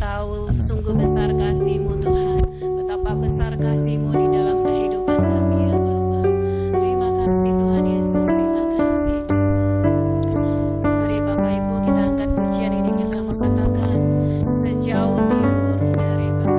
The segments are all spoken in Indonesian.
tahu sungguh besar kasih-Mu Tuhan, betapa besar kasih-Mu di dalam kehidupan kami ya Bapa. Terima kasih Tuhan Yesus, terima kasih. Mari Bapak Ibu kita angkat pujian ini, kita mengenakan sejauh timur dari Bapa.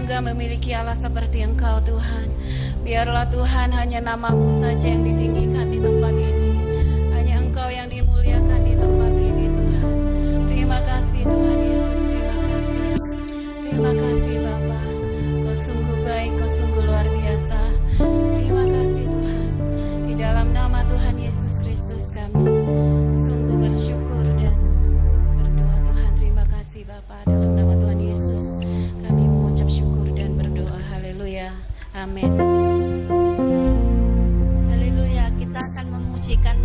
bangga memiliki Allah seperti Engkau Tuhan. Biarlah Tuhan hanya nama-Mu saja yang ditinggikan di tempat ini. Hanya Engkau yang dimuliakan di tempat ini Tuhan. Terima kasih Tuhan Yesus, terima kasih. Terima kasih Bapa. Kau sungguh baik, Kau sungguh luar biasa. Terima kasih Tuhan. Di dalam nama Tuhan Yesus Kristus kami sungguh bersyukur dan berdoa Tuhan. Terima kasih Bapa, dalam nama Tuhan Yesus kami mengucap syukur dan berdoa. Haleluya. Amin. Haleluya, kita akan memujikan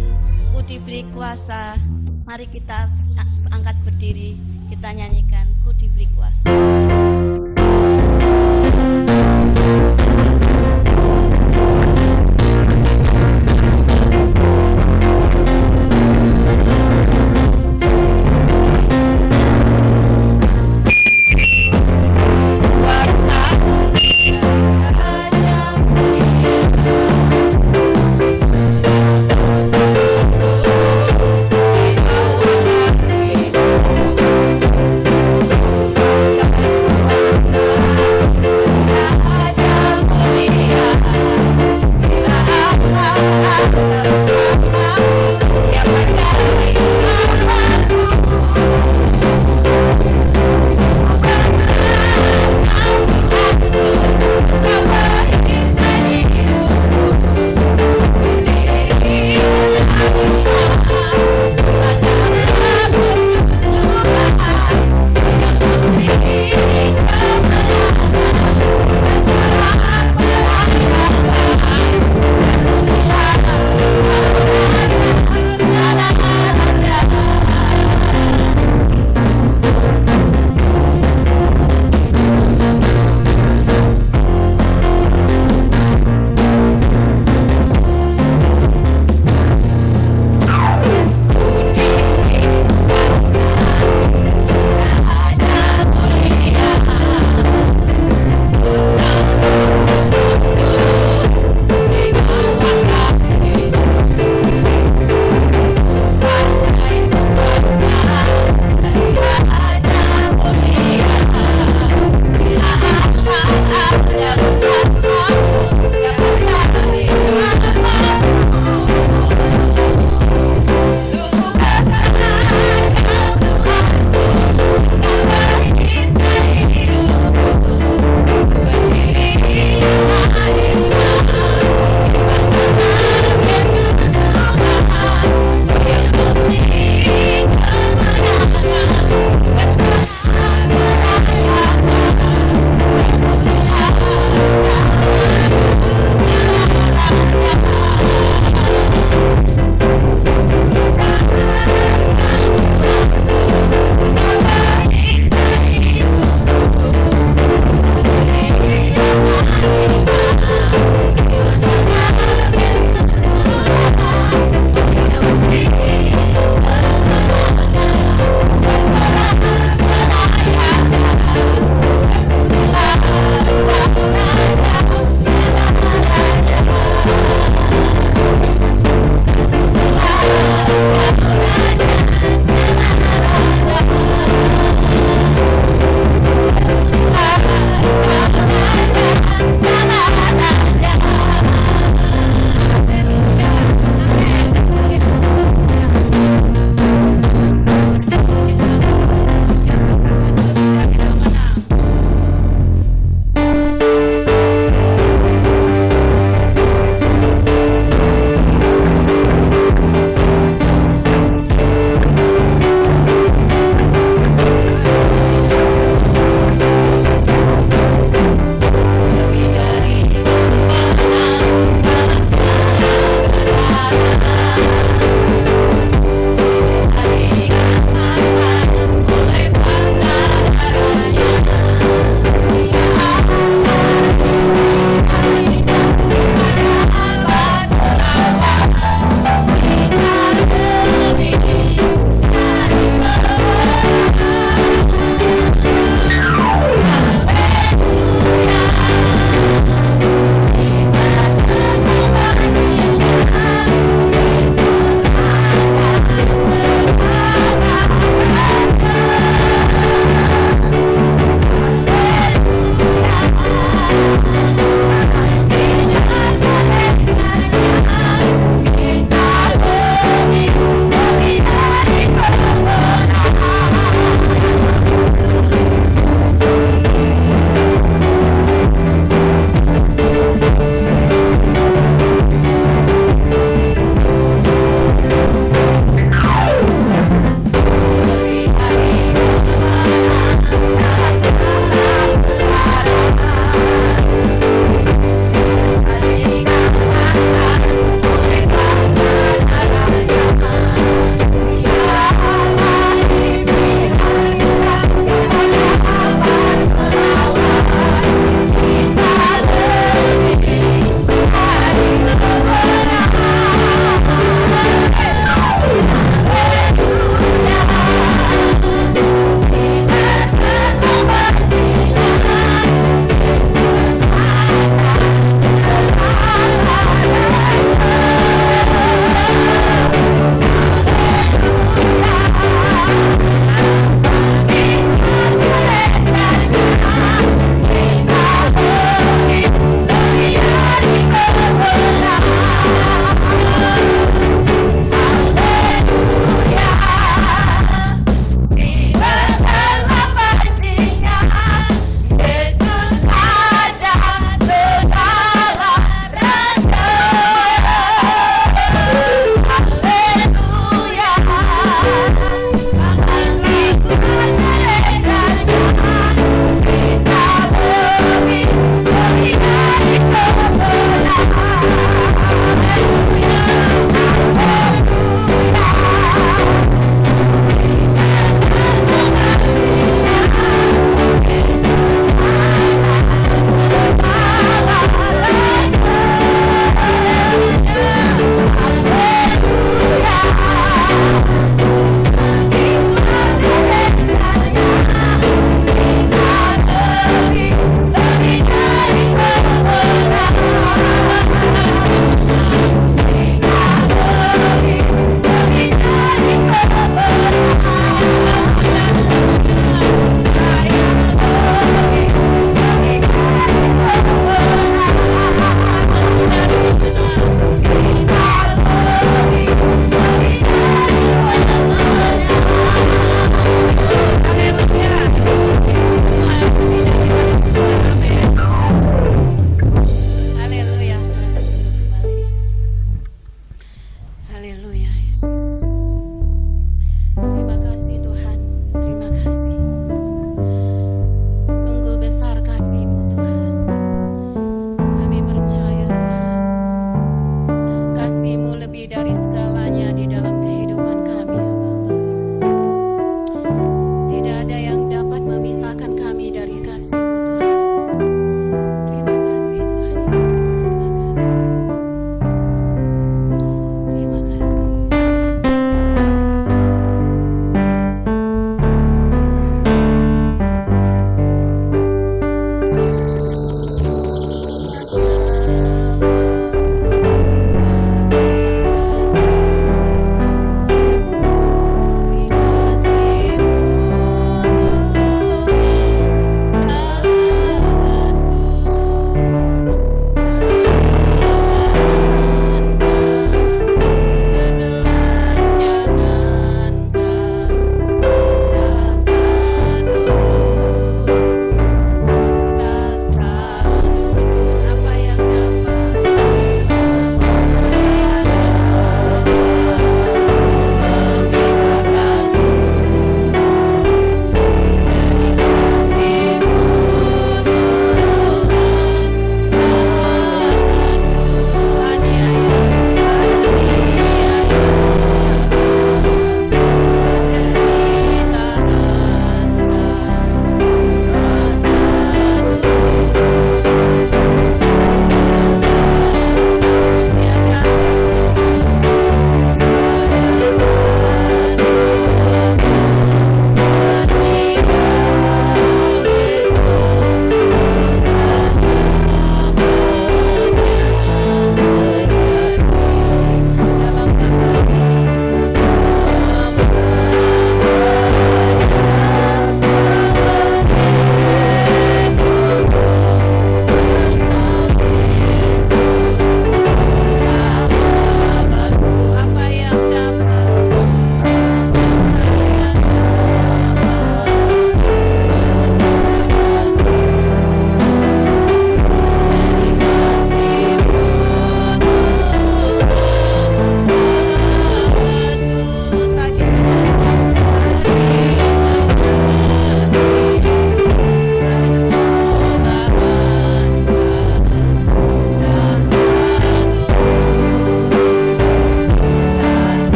Ku diberi kuasa. Mari kita angkat berdiri, kita nyanyikan Ku diberi kuasa. Kita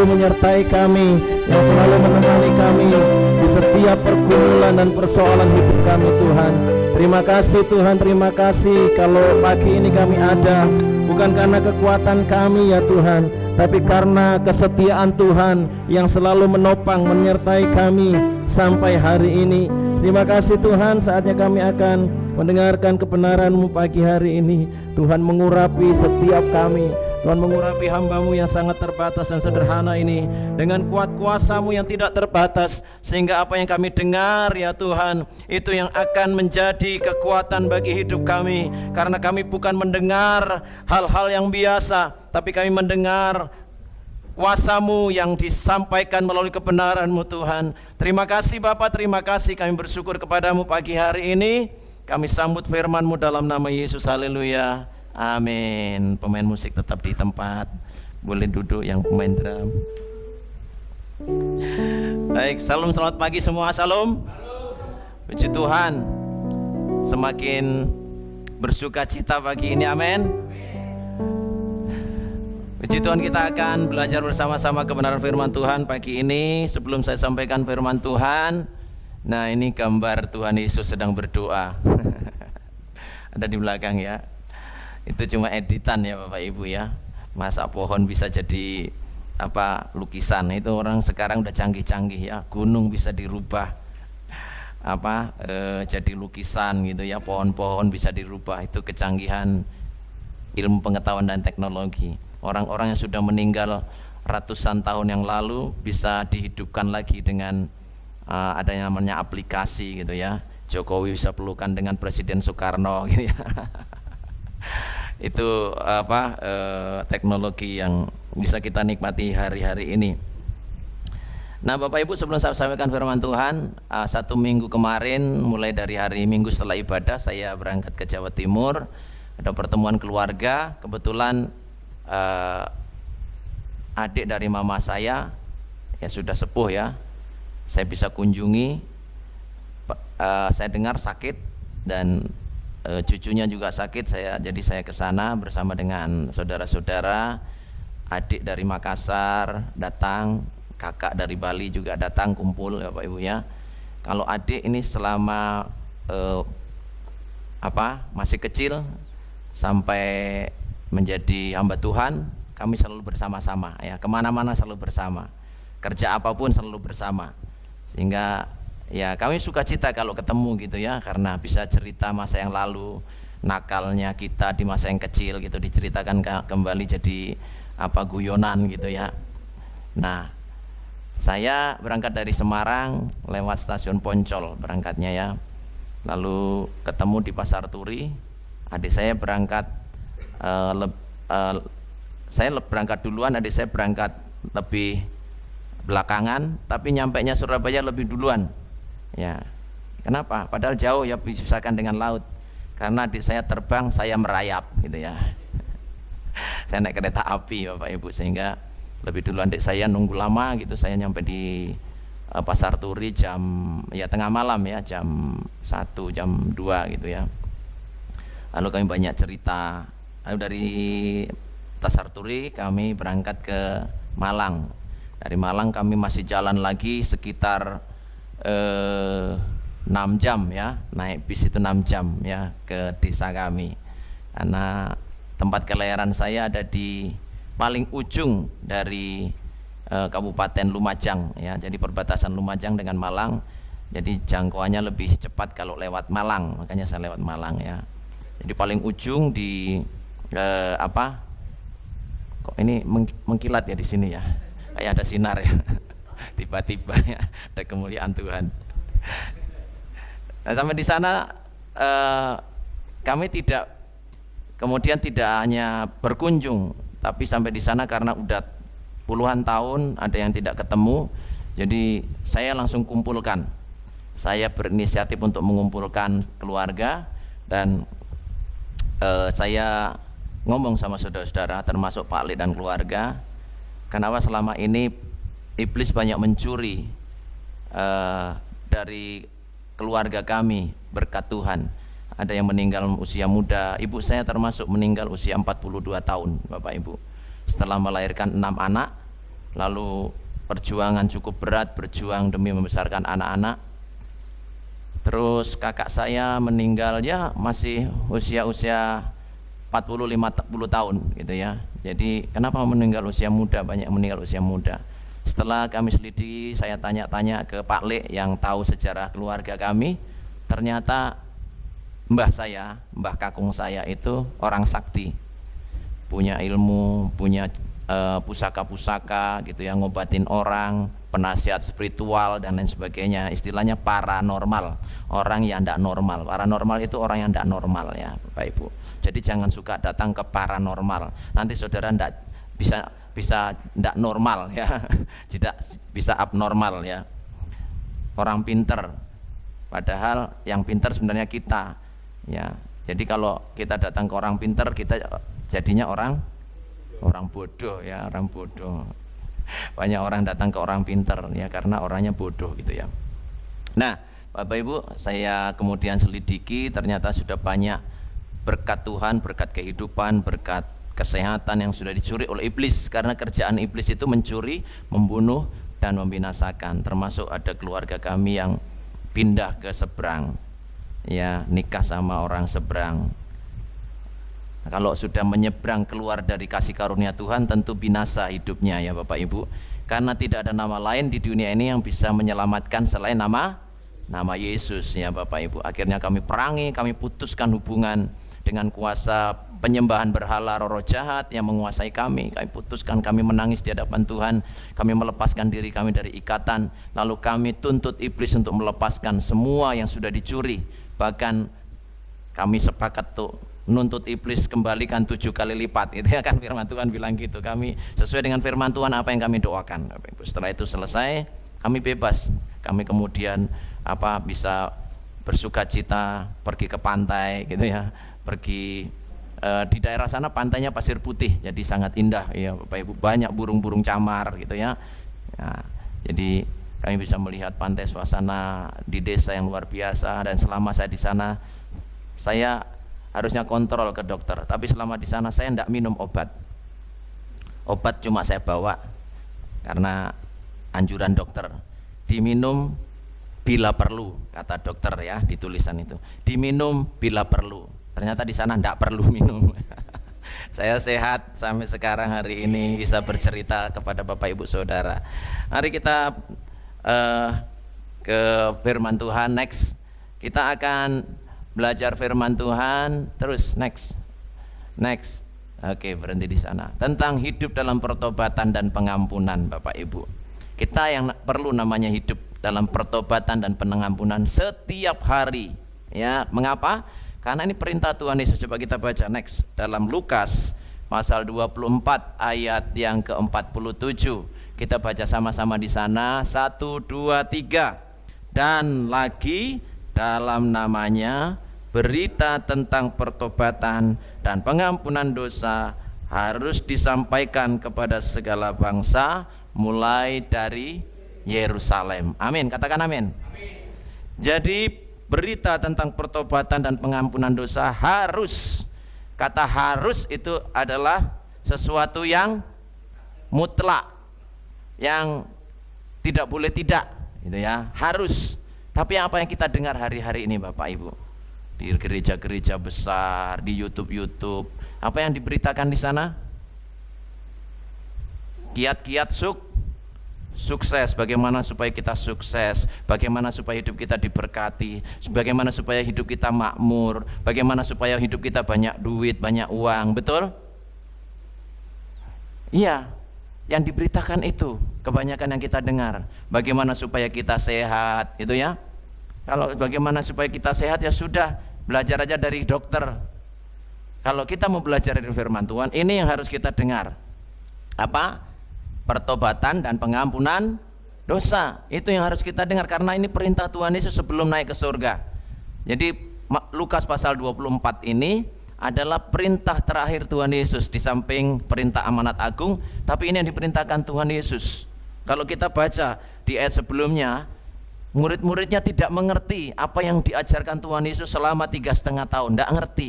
selalu menyertai kami, yang selalu menemani kami di setiap pergumulan dan persoalan hidup kami Tuhan. Terima kasih Tuhan, terima kasih kalau pagi ini kami ada bukan karena kekuatan kami ya Tuhan, tapi karena kesetiaan Tuhan yang selalu menopang menyertai kami sampai hari ini. Terima kasih Tuhan, saatnya kami akan mendengarkan kebenaran-Mu pagi hari ini. Tuhan mengurapi setiap kami, Tuhan mengurapi hamba-Mu yang sangat terbatas dan sederhana ini dengan kuat kuasa-Mu yang tidak terbatas, sehingga apa yang kami dengar ya Tuhan, itu yang akan menjadi kekuatan bagi hidup kami. Karena kami bukan mendengar hal-hal yang biasa, tapi kami mendengar kuasa-Mu yang disampaikan melalui kebenaran-Mu Tuhan. Terima kasih Bapa, terima kasih, kami bersyukur kepada-Mu pagi hari ini. Kami sambut firman-Mu dalam nama Yesus, haleluya, amin. Pemain musik tetap di tempat, boleh duduk yang pemain drum. Baik, salam, selamat pagi semua, salam. Puji Tuhan, semakin bersuka cita pagi ini, amin. Puji Tuhan, kita akan belajar bersama-sama kebenaran firman Tuhan pagi ini. Sebelum saya sampaikan firman Tuhan, nah ini gambar Tuhan Yesus sedang berdoa. Ada di belakang ya. Itu cuma editan ya Bapak Ibu ya. Masa pohon bisa jadi lukisan. Itu orang sekarang udah canggih-canggih ya. Gunung bisa dirubah jadi lukisan gitu ya. Pohon-pohon bisa dirubah. Itu kecanggihan ilmu pengetahuan dan teknologi. Orang-orang yang sudah meninggal ratusan tahun yang lalu bisa dihidupkan lagi dengan ada yang namanya aplikasi gitu ya. Jokowi bisa pelukan dengan Presiden Soekarno gitu ya. Itu teknologi yang bisa kita nikmati hari-hari ini. Nah Bapak Ibu, sebelum saya sampaikan firman Tuhan, 1 minggu kemarin mulai dari hari Minggu setelah ibadah saya berangkat ke Jawa Timur. Ada pertemuan keluarga, kebetulan adik dari mama saya ya sudah sepuh ya, saya bisa kunjungi. Saya dengar sakit dan cucunya juga sakit, jadi saya ke sana bersama dengan saudara-saudara. Adik dari Makassar datang, kakak dari Bali juga datang, kumpul ya Pak Ibu ya. Kalau adik ini selama masih kecil sampai menjadi hamba Tuhan, kami selalu bersama-sama ya, kemana-mana selalu bersama, kerja apapun selalu bersama, sehingga ya kami suka cita kalau ketemu gitu ya, karena bisa cerita masa yang lalu, nakalnya kita di masa yang kecil gitu, diceritakan kembali jadi guyonan gitu ya. Nah saya berangkat dari Semarang lewat stasiun Poncol berangkatnya ya, lalu ketemu di Pasar Turi. Adik saya berangkat saya berangkat duluan, adik saya berangkat lebih belakangan, tapi nyampainya Surabaya lebih duluan ya. Kenapa? Padahal jauh ya, dipisahkan dengan laut. Karena adik saya terbang, saya merayap gitu ya. Saya naik kereta api Bapak Ibu, sehingga lebih dulu adik saya nunggu lama gitu. Saya nyampe di Pasar Turi jam tengah malam ya, jam 1, jam 2 gitu ya. Lalu kami banyak cerita. Lalu dari Pasar Turi kami berangkat ke Malang. Dari Malang kami masih jalan lagi sekitar 6 jam ya, naik bis itu 6 jam ya ke desa kami. Karena tempat kelahiran saya ada di paling ujung dari Kabupaten Lumajang ya, jadi perbatasan Lumajang dengan Malang. Jadi jangkauannya lebih cepat kalau lewat Malang, makanya saya lewat Malang ya. Jadi paling ujung di kok ini mengkilat ya di sini ya, kayak ada sinar ya. Tiba-tiba ya ada kemuliaan Tuhan. Nah, sampai di sana kami kemudian tidak hanya berkunjung, tapi sampai di sana karena udah puluhan tahun ada yang tidak ketemu, jadi saya langsung kumpulkan. Saya berinisiatif untuk mengumpulkan keluarga dan saya ngomong sama saudara-saudara termasuk Pak Ali dan keluarga, kenapa selama ini iblis banyak mencuri dari keluarga kami berkat Tuhan. Ada yang meninggal usia muda, ibu saya termasuk meninggal usia 42 tahun Bapak Ibu, setelah melahirkan 6 anak lalu perjuangan cukup berat, berjuang demi membesarkan anak-anak. Terus kakak saya meninggal ya masih usia 45-40 tahun gitu ya. Jadi kenapa meninggal usia muda? Banyak meninggal usia muda. Setelah kami selidiki, saya tanya-tanya ke Pak Le yang tahu sejarah keluarga kami. Ternyata mbah kakung saya itu orang sakti, punya ilmu, punya pusaka-pusaka gitu ya, ngobatin orang, penasihat spiritual dan lain sebagainya. Istilahnya paranormal, orang yang tidak normal. Paranormal itu orang yang tidak normal ya Bapak Ibu. Jadi jangan suka datang ke paranormal, nanti saudara tidak bisa tidak normal ya, tidak bisa abnormal ya. Orang pinter, padahal yang pinter sebenarnya kita ya. Jadi kalau kita datang ke orang pinter, kita jadinya orang bodoh ya, orang bodoh. Banyak orang datang ke orang pinter ya karena orangnya bodoh gitu ya. Nah Bapak Ibu, saya kemudian selidiki, ternyata sudah banyak berkat Tuhan, berkat kehidupan, berkat kesehatan yang sudah dicuri oleh iblis. Karena kerjaan iblis itu mencuri, membunuh dan membinasakan. Termasuk ada keluarga kami yang pindah ke seberang ya, nikah sama orang seberang. Kalau sudah menyeberang keluar dari kasih karunia Tuhan, tentu binasa hidupnya ya Bapak Ibu. Karena tidak ada nama lain di dunia ini yang bisa menyelamatkan selain nama Yesus ya Bapak Ibu. Akhirnya kami perangi, kami putuskan hubungan dengan kuasa penyembahan berhala, roh jahat yang menguasai kami. Kami putuskan, kami menangis di hadapan Tuhan. Kami melepaskan diri kami dari ikatan. Lalu kami tuntut iblis untuk melepaskan semua yang sudah dicuri. Bahkan kami sepakat tuh nuntut iblis kembalikan 7 kali lipat, itu ya kan, firman Tuhan bilang gitu. Kami sesuai dengan firman Tuhan apa yang kami doakan. Setelah itu selesai, kami bebas. Kami kemudian bisa bersukacita pergi ke pantai gitu ya, pergi di daerah sana pantainya pasir putih, jadi sangat indah ya Bapak Ibu, banyak burung-burung camar gitu ya. Nah, jadi kami bisa melihat pantai, suasana di desa yang luar biasa. Dan selama saya di sana, saya harusnya kontrol ke dokter, tapi selama di sana saya tidak minum obat. Obat cuma saya bawa karena anjuran dokter, diminum bila perlu, kata dokter ya di tulisan itu, diminum bila perlu. Ternyata di sana tidak perlu minum. Saya sehat sampai sekarang hari ini bisa bercerita kepada Bapak Ibu Saudara. Mari kita ke firman Tuhan. Next, kita akan belajar firman Tuhan. Terus next. Oke, berhenti di sana. Tentang hidup dalam pertobatan dan pengampunan Bapak Ibu. Kita yang perlu namanya hidup dalam pertobatan dan pengampunan setiap hari. Ya, mengapa? Karena ini perintah Tuhan Yesus. Coba kita baca next dalam Lukas pasal 24 ayat yang ke-47. Kita baca sama-sama di sana. 1, 2, 3. Dan lagi dalam namanya berita tentang pertobatan dan pengampunan dosa harus disampaikan kepada segala bangsa mulai dari Yerusalem. Amin, katakan amin. Jadi berita tentang pertobatan dan pengampunan dosa harus. Kata harus itu adalah sesuatu yang mutlak, yang tidak boleh tidak gitu ya, harus. Tapi apa yang kita dengar hari-hari ini Bapak Ibu, di gereja-gereja besar, di YouTube, apa yang diberitakan di sana? Kiat-kiat sukses, bagaimana supaya kita sukses, bagaimana supaya hidup kita diberkati, bagaimana supaya hidup kita makmur, bagaimana supaya hidup kita banyak duit, banyak uang, betul? Iya, yang diberitakan itu kebanyakan yang kita dengar. Bagaimana supaya kita sehat, itu ya. Kalau bagaimana supaya kita sehat, ya sudah, belajar aja dari dokter. Kalau kita mau belajar dari firman Tuhan, ini yang harus kita dengar. Apa? Pertobatan dan pengampunan dosa, itu yang harus kita dengar, karena ini perintah Tuhan Yesus sebelum naik ke surga. Jadi Lukas pasal 24 ini adalah perintah terakhir Tuhan Yesus, di samping perintah amanat agung, tapi ini yang diperintahkan Tuhan Yesus. Kalau kita baca di ayat sebelumnya, murid-muridnya tidak mengerti apa yang diajarkan Tuhan Yesus selama 3,5 tahun, tidak ngerti.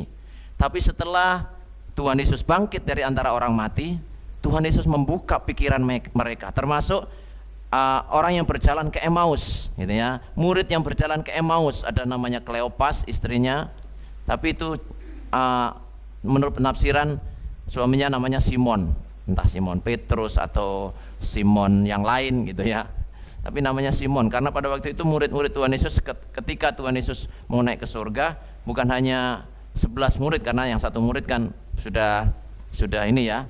Tapi setelah Tuhan Yesus bangkit dari antara orang mati, Tuhan Yesus membuka pikiran mereka, termasuk orang yang berjalan ke Emmaus, gitu ya. Murid yang berjalan ke Emmaus, ada namanya Kleopas istrinya, tapi itu menurut penafsiran suaminya namanya Simon, entah Simon Petrus atau Simon yang lain gitu ya. Tapi namanya Simon karena pada waktu itu murid-murid Tuhan Yesus ketika Tuhan Yesus mau naik ke surga, bukan hanya 11 murid, karena yang satu murid kan sudah ini ya.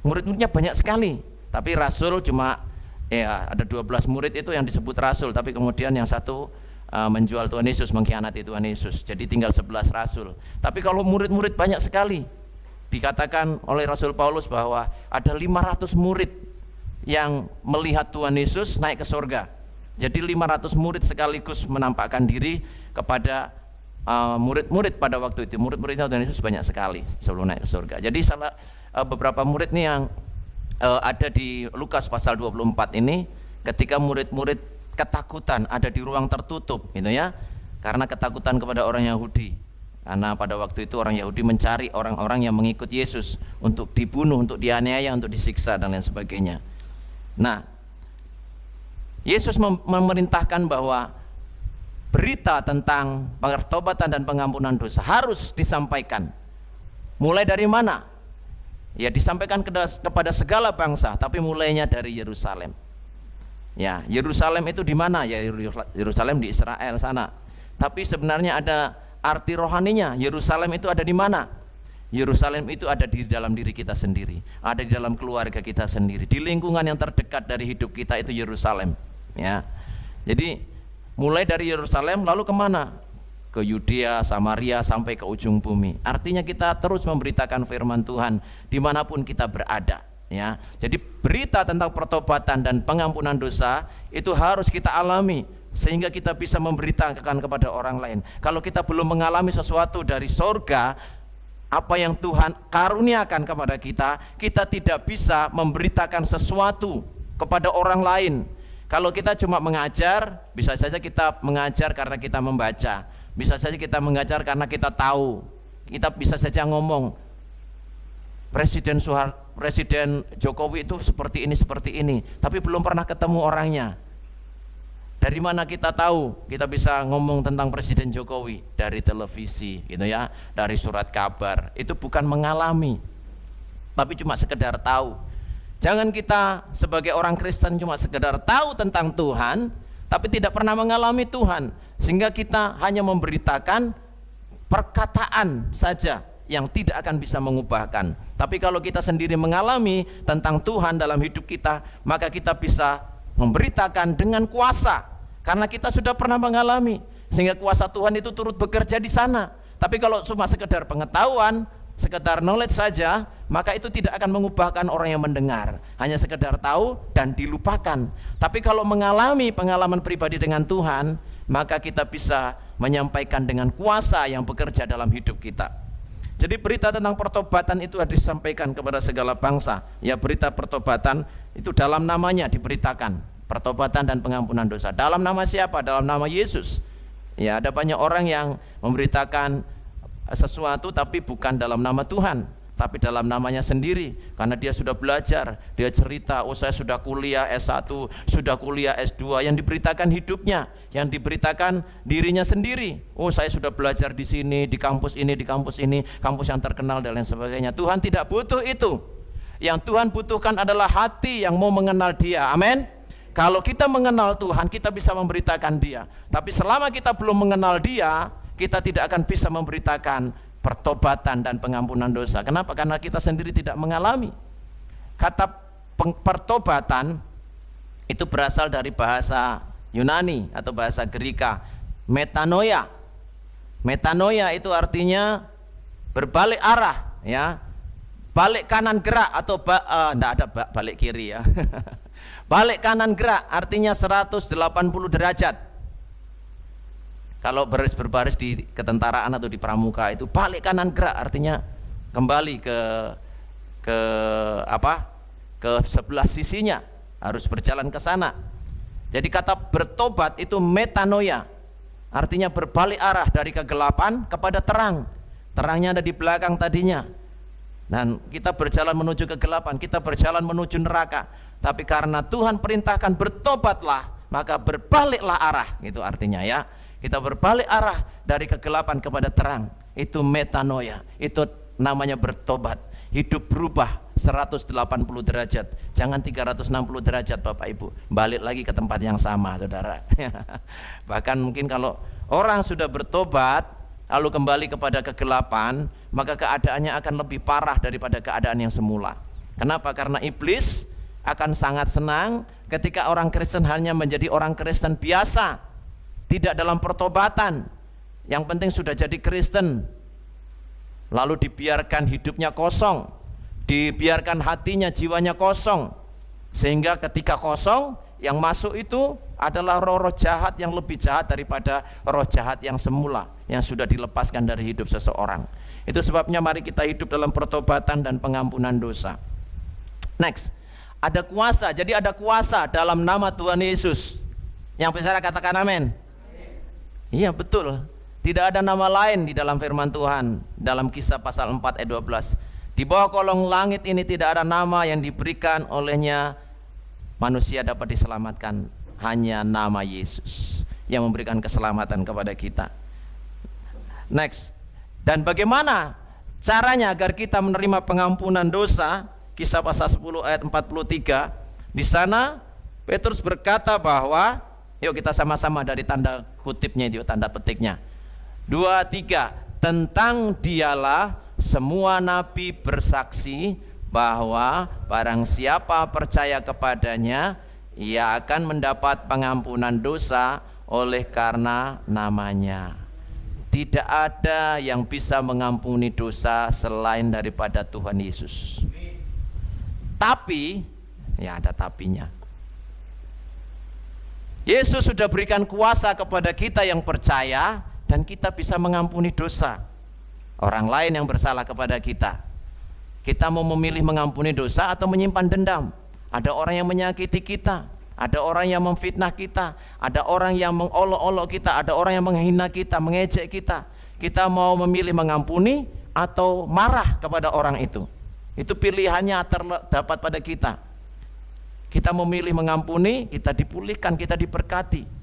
Murid-muridnya banyak sekali, tapi rasul cuma ada 12 murid itu yang disebut rasul, tapi kemudian yang satu menjual Tuhan Yesus, mengkhianati Tuhan Yesus, jadi tinggal 11 rasul. Tapi kalau murid-murid banyak sekali, dikatakan oleh Rasul Paulus bahwa ada 500 murid yang melihat Tuhan Yesus naik ke surga. Jadi 500 murid sekaligus menampakkan diri kepada murid-murid pada waktu itu. Murid-muridnya Tuhan Yesus banyak sekali sebelum naik ke surga. Jadi beberapa murid nih yang ada di Lukas pasal 24 ini, ketika murid-murid ketakutan ada di ruang tertutup gitu ya, karena ketakutan kepada orang Yahudi, karena pada waktu itu orang Yahudi mencari orang-orang yang mengikut Yesus untuk dibunuh, untuk dianiaya, untuk disiksa dan lain sebagainya. Nah, Yesus memerintahkan bahwa berita tentang pertobatan dan pengampunan dosa harus disampaikan. Mulai dari mana? Ya, disampaikan kepada segala bangsa, tapi mulainya dari Yerusalem. Ya, Yerusalem itu di mana? Ya, Yerusalem di Israel sana. Tapi sebenarnya ada arti rohaninya. Yerusalem itu ada di mana? Yerusalem itu ada di dalam diri kita sendiri, ada di dalam keluarga kita sendiri, di lingkungan yang terdekat dari hidup kita itu Yerusalem. Ya, jadi mulai dari Yerusalem lalu kemana? Ke Yudea, Samaria, sampai ke ujung bumi. Artinya kita terus memberitakan firman Tuhan dimanapun kita berada. Ya, jadi berita tentang pertobatan dan pengampunan dosa itu harus kita alami sehingga kita bisa memberitakan kepada orang lain. Kalau kita belum mengalami sesuatu dari surga, apa yang Tuhan karuniakan kepada kita, kita tidak bisa memberitakan sesuatu kepada orang lain. Kalau kita cuma mengajar, bisa saja kita mengajar karena kita membaca, bisa saja kita mengajar karena kita tahu, kita bisa saja ngomong Presiden Jokowi itu seperti ini, tapi belum pernah ketemu orangnya. Dari mana kita tahu? Kita bisa ngomong tentang Presiden Jokowi dari televisi, gitu ya, dari surat kabar. Itu bukan mengalami, tapi cuma sekedar tahu. Jangan kita sebagai orang Kristen cuma sekedar tahu tentang Tuhan, tapi tidak pernah mengalami Tuhan, sehingga kita hanya memberitakan perkataan saja yang tidak akan bisa mengubahkan. Tapi kalau kita sendiri mengalami tentang Tuhan dalam hidup kita, maka kita bisa memberitakan dengan kuasa, karena kita sudah pernah mengalami, sehingga kuasa Tuhan itu turut bekerja di sana. Tapi kalau cuma sekedar pengetahuan, sekedar knowledge saja, maka itu tidak akan mengubahkan orang yang mendengar, hanya sekedar tahu dan dilupakan. Tapi kalau mengalami pengalaman pribadi dengan Tuhan, maka kita bisa menyampaikan dengan kuasa yang bekerja dalam hidup kita. Jadi berita tentang pertobatan itu harus disampaikan kepada segala bangsa. Ya, berita pertobatan itu dalam namanya diberitakan, pertobatan dan pengampunan dosa. Dalam nama siapa? Dalam nama Yesus. Ya, ada banyak orang yang memberitakan sesuatu tapi bukan dalam nama Tuhan, tapi dalam namanya sendiri, karena dia sudah belajar, dia cerita, oh saya sudah kuliah S1, sudah kuliah S2, yang diberitakan hidupnya, yang diberitakan dirinya sendiri. Oh saya sudah belajar di sini, di kampus ini, kampus yang terkenal dan lain sebagainya. Tuhan tidak butuh itu. Yang Tuhan butuhkan adalah hati yang mau mengenal Dia. Amin. Kalau kita mengenal Tuhan, kita bisa memberitakan Dia. Tapi selama kita belum mengenal Dia, kita tidak akan bisa memberitakan pertobatan dan pengampunan dosa. Kenapa? Karena kita sendiri tidak mengalami. Kata pertobatan itu berasal dari bahasa Yunani atau bahasa Greka, metanoia. Metanoia itu artinya berbalik arah, ya, balik kanan gerak atau enggak ada balik kiri ya. Balik kanan gerak artinya 180 derajat. Kalau berbaris di ketentaraan atau di pramuka itu balik kanan gerak artinya kembali ke sebelah sisinya, harus berjalan ke sana. Jadi kata bertobat itu metanoia, artinya berbalik arah dari kegelapan kepada terang. Terangnya ada di belakang tadinya. Dan kita berjalan menuju kegelapan, kita berjalan menuju neraka. Tapi karena Tuhan perintahkan bertobatlah, maka berbaliklah arah, gitu artinya ya. Kita berbalik arah dari kegelapan kepada terang. Itu metanoia, itu namanya bertobat. Hidup berubah 180 derajat, jangan 360 derajat Bapak Ibu. Balik lagi ke tempat yang sama, saudara. Bahkan mungkin kalau orang sudah bertobat lalu kembali kepada kegelapan, maka keadaannya akan lebih parah daripada keadaan yang semula. Kenapa? Karena iblis akan sangat senang ketika orang Kristen hanya menjadi orang Kristen biasa, tidak dalam pertobatan. Yang penting sudah jadi Kristen, lalu dibiarkan hidupnya kosong, dibiarkan hatinya, jiwanya kosong, sehingga ketika kosong, yang masuk itu adalah roh-roh jahat yang lebih jahat daripada roh jahat yang semula, yang sudah dilepaskan dari hidup seseorang. Itu sebabnya mari kita hidup dalam pertobatan dan pengampunan dosa. Next, ada kuasa. Jadi ada kuasa dalam nama Tuhan Yesus. Yang bisa katakan amin. Iya betul. Tidak ada nama lain di dalam firman Tuhan. Dalam Kisah pasal 4 ayat 12, di bawah kolong langit ini tidak ada nama yang diberikan olehnya manusia dapat diselamatkan, hanya nama Yesus yang memberikan keselamatan kepada kita. Next, dan bagaimana caranya agar kita menerima pengampunan dosa? Kisah pasal 10 ayat 43. Di sana Petrus berkata bahwa, yuk kita sama-sama dari tanda kutipnya itu, tanda petiknya. 2, 3. Tentang dialah semua nabi bersaksi bahwa barang siapa percaya kepadanya, ia akan mendapat pengampunan dosa oleh karena namanya. Tidak ada yang bisa mengampuni dosa selain daripada Tuhan Yesus. Tapi, ya ada tapinya, Yesus sudah berikan kuasa kepada kita yang percaya, dan kita bisa mengampuni dosa orang lain yang bersalah kepada kita. Kita mau memilih mengampuni dosa atau menyimpan dendam. Ada orang yang menyakiti kita, ada orang yang memfitnah kita, ada orang yang mengolok-olok kita, ada orang yang menghina kita, mengejek kita. Kita mau memilih mengampuni atau marah kepada orang itu. Itu pilihannya terdapat pada kita. Kita memilih mengampuni, kita dipulihkan, kita diberkati.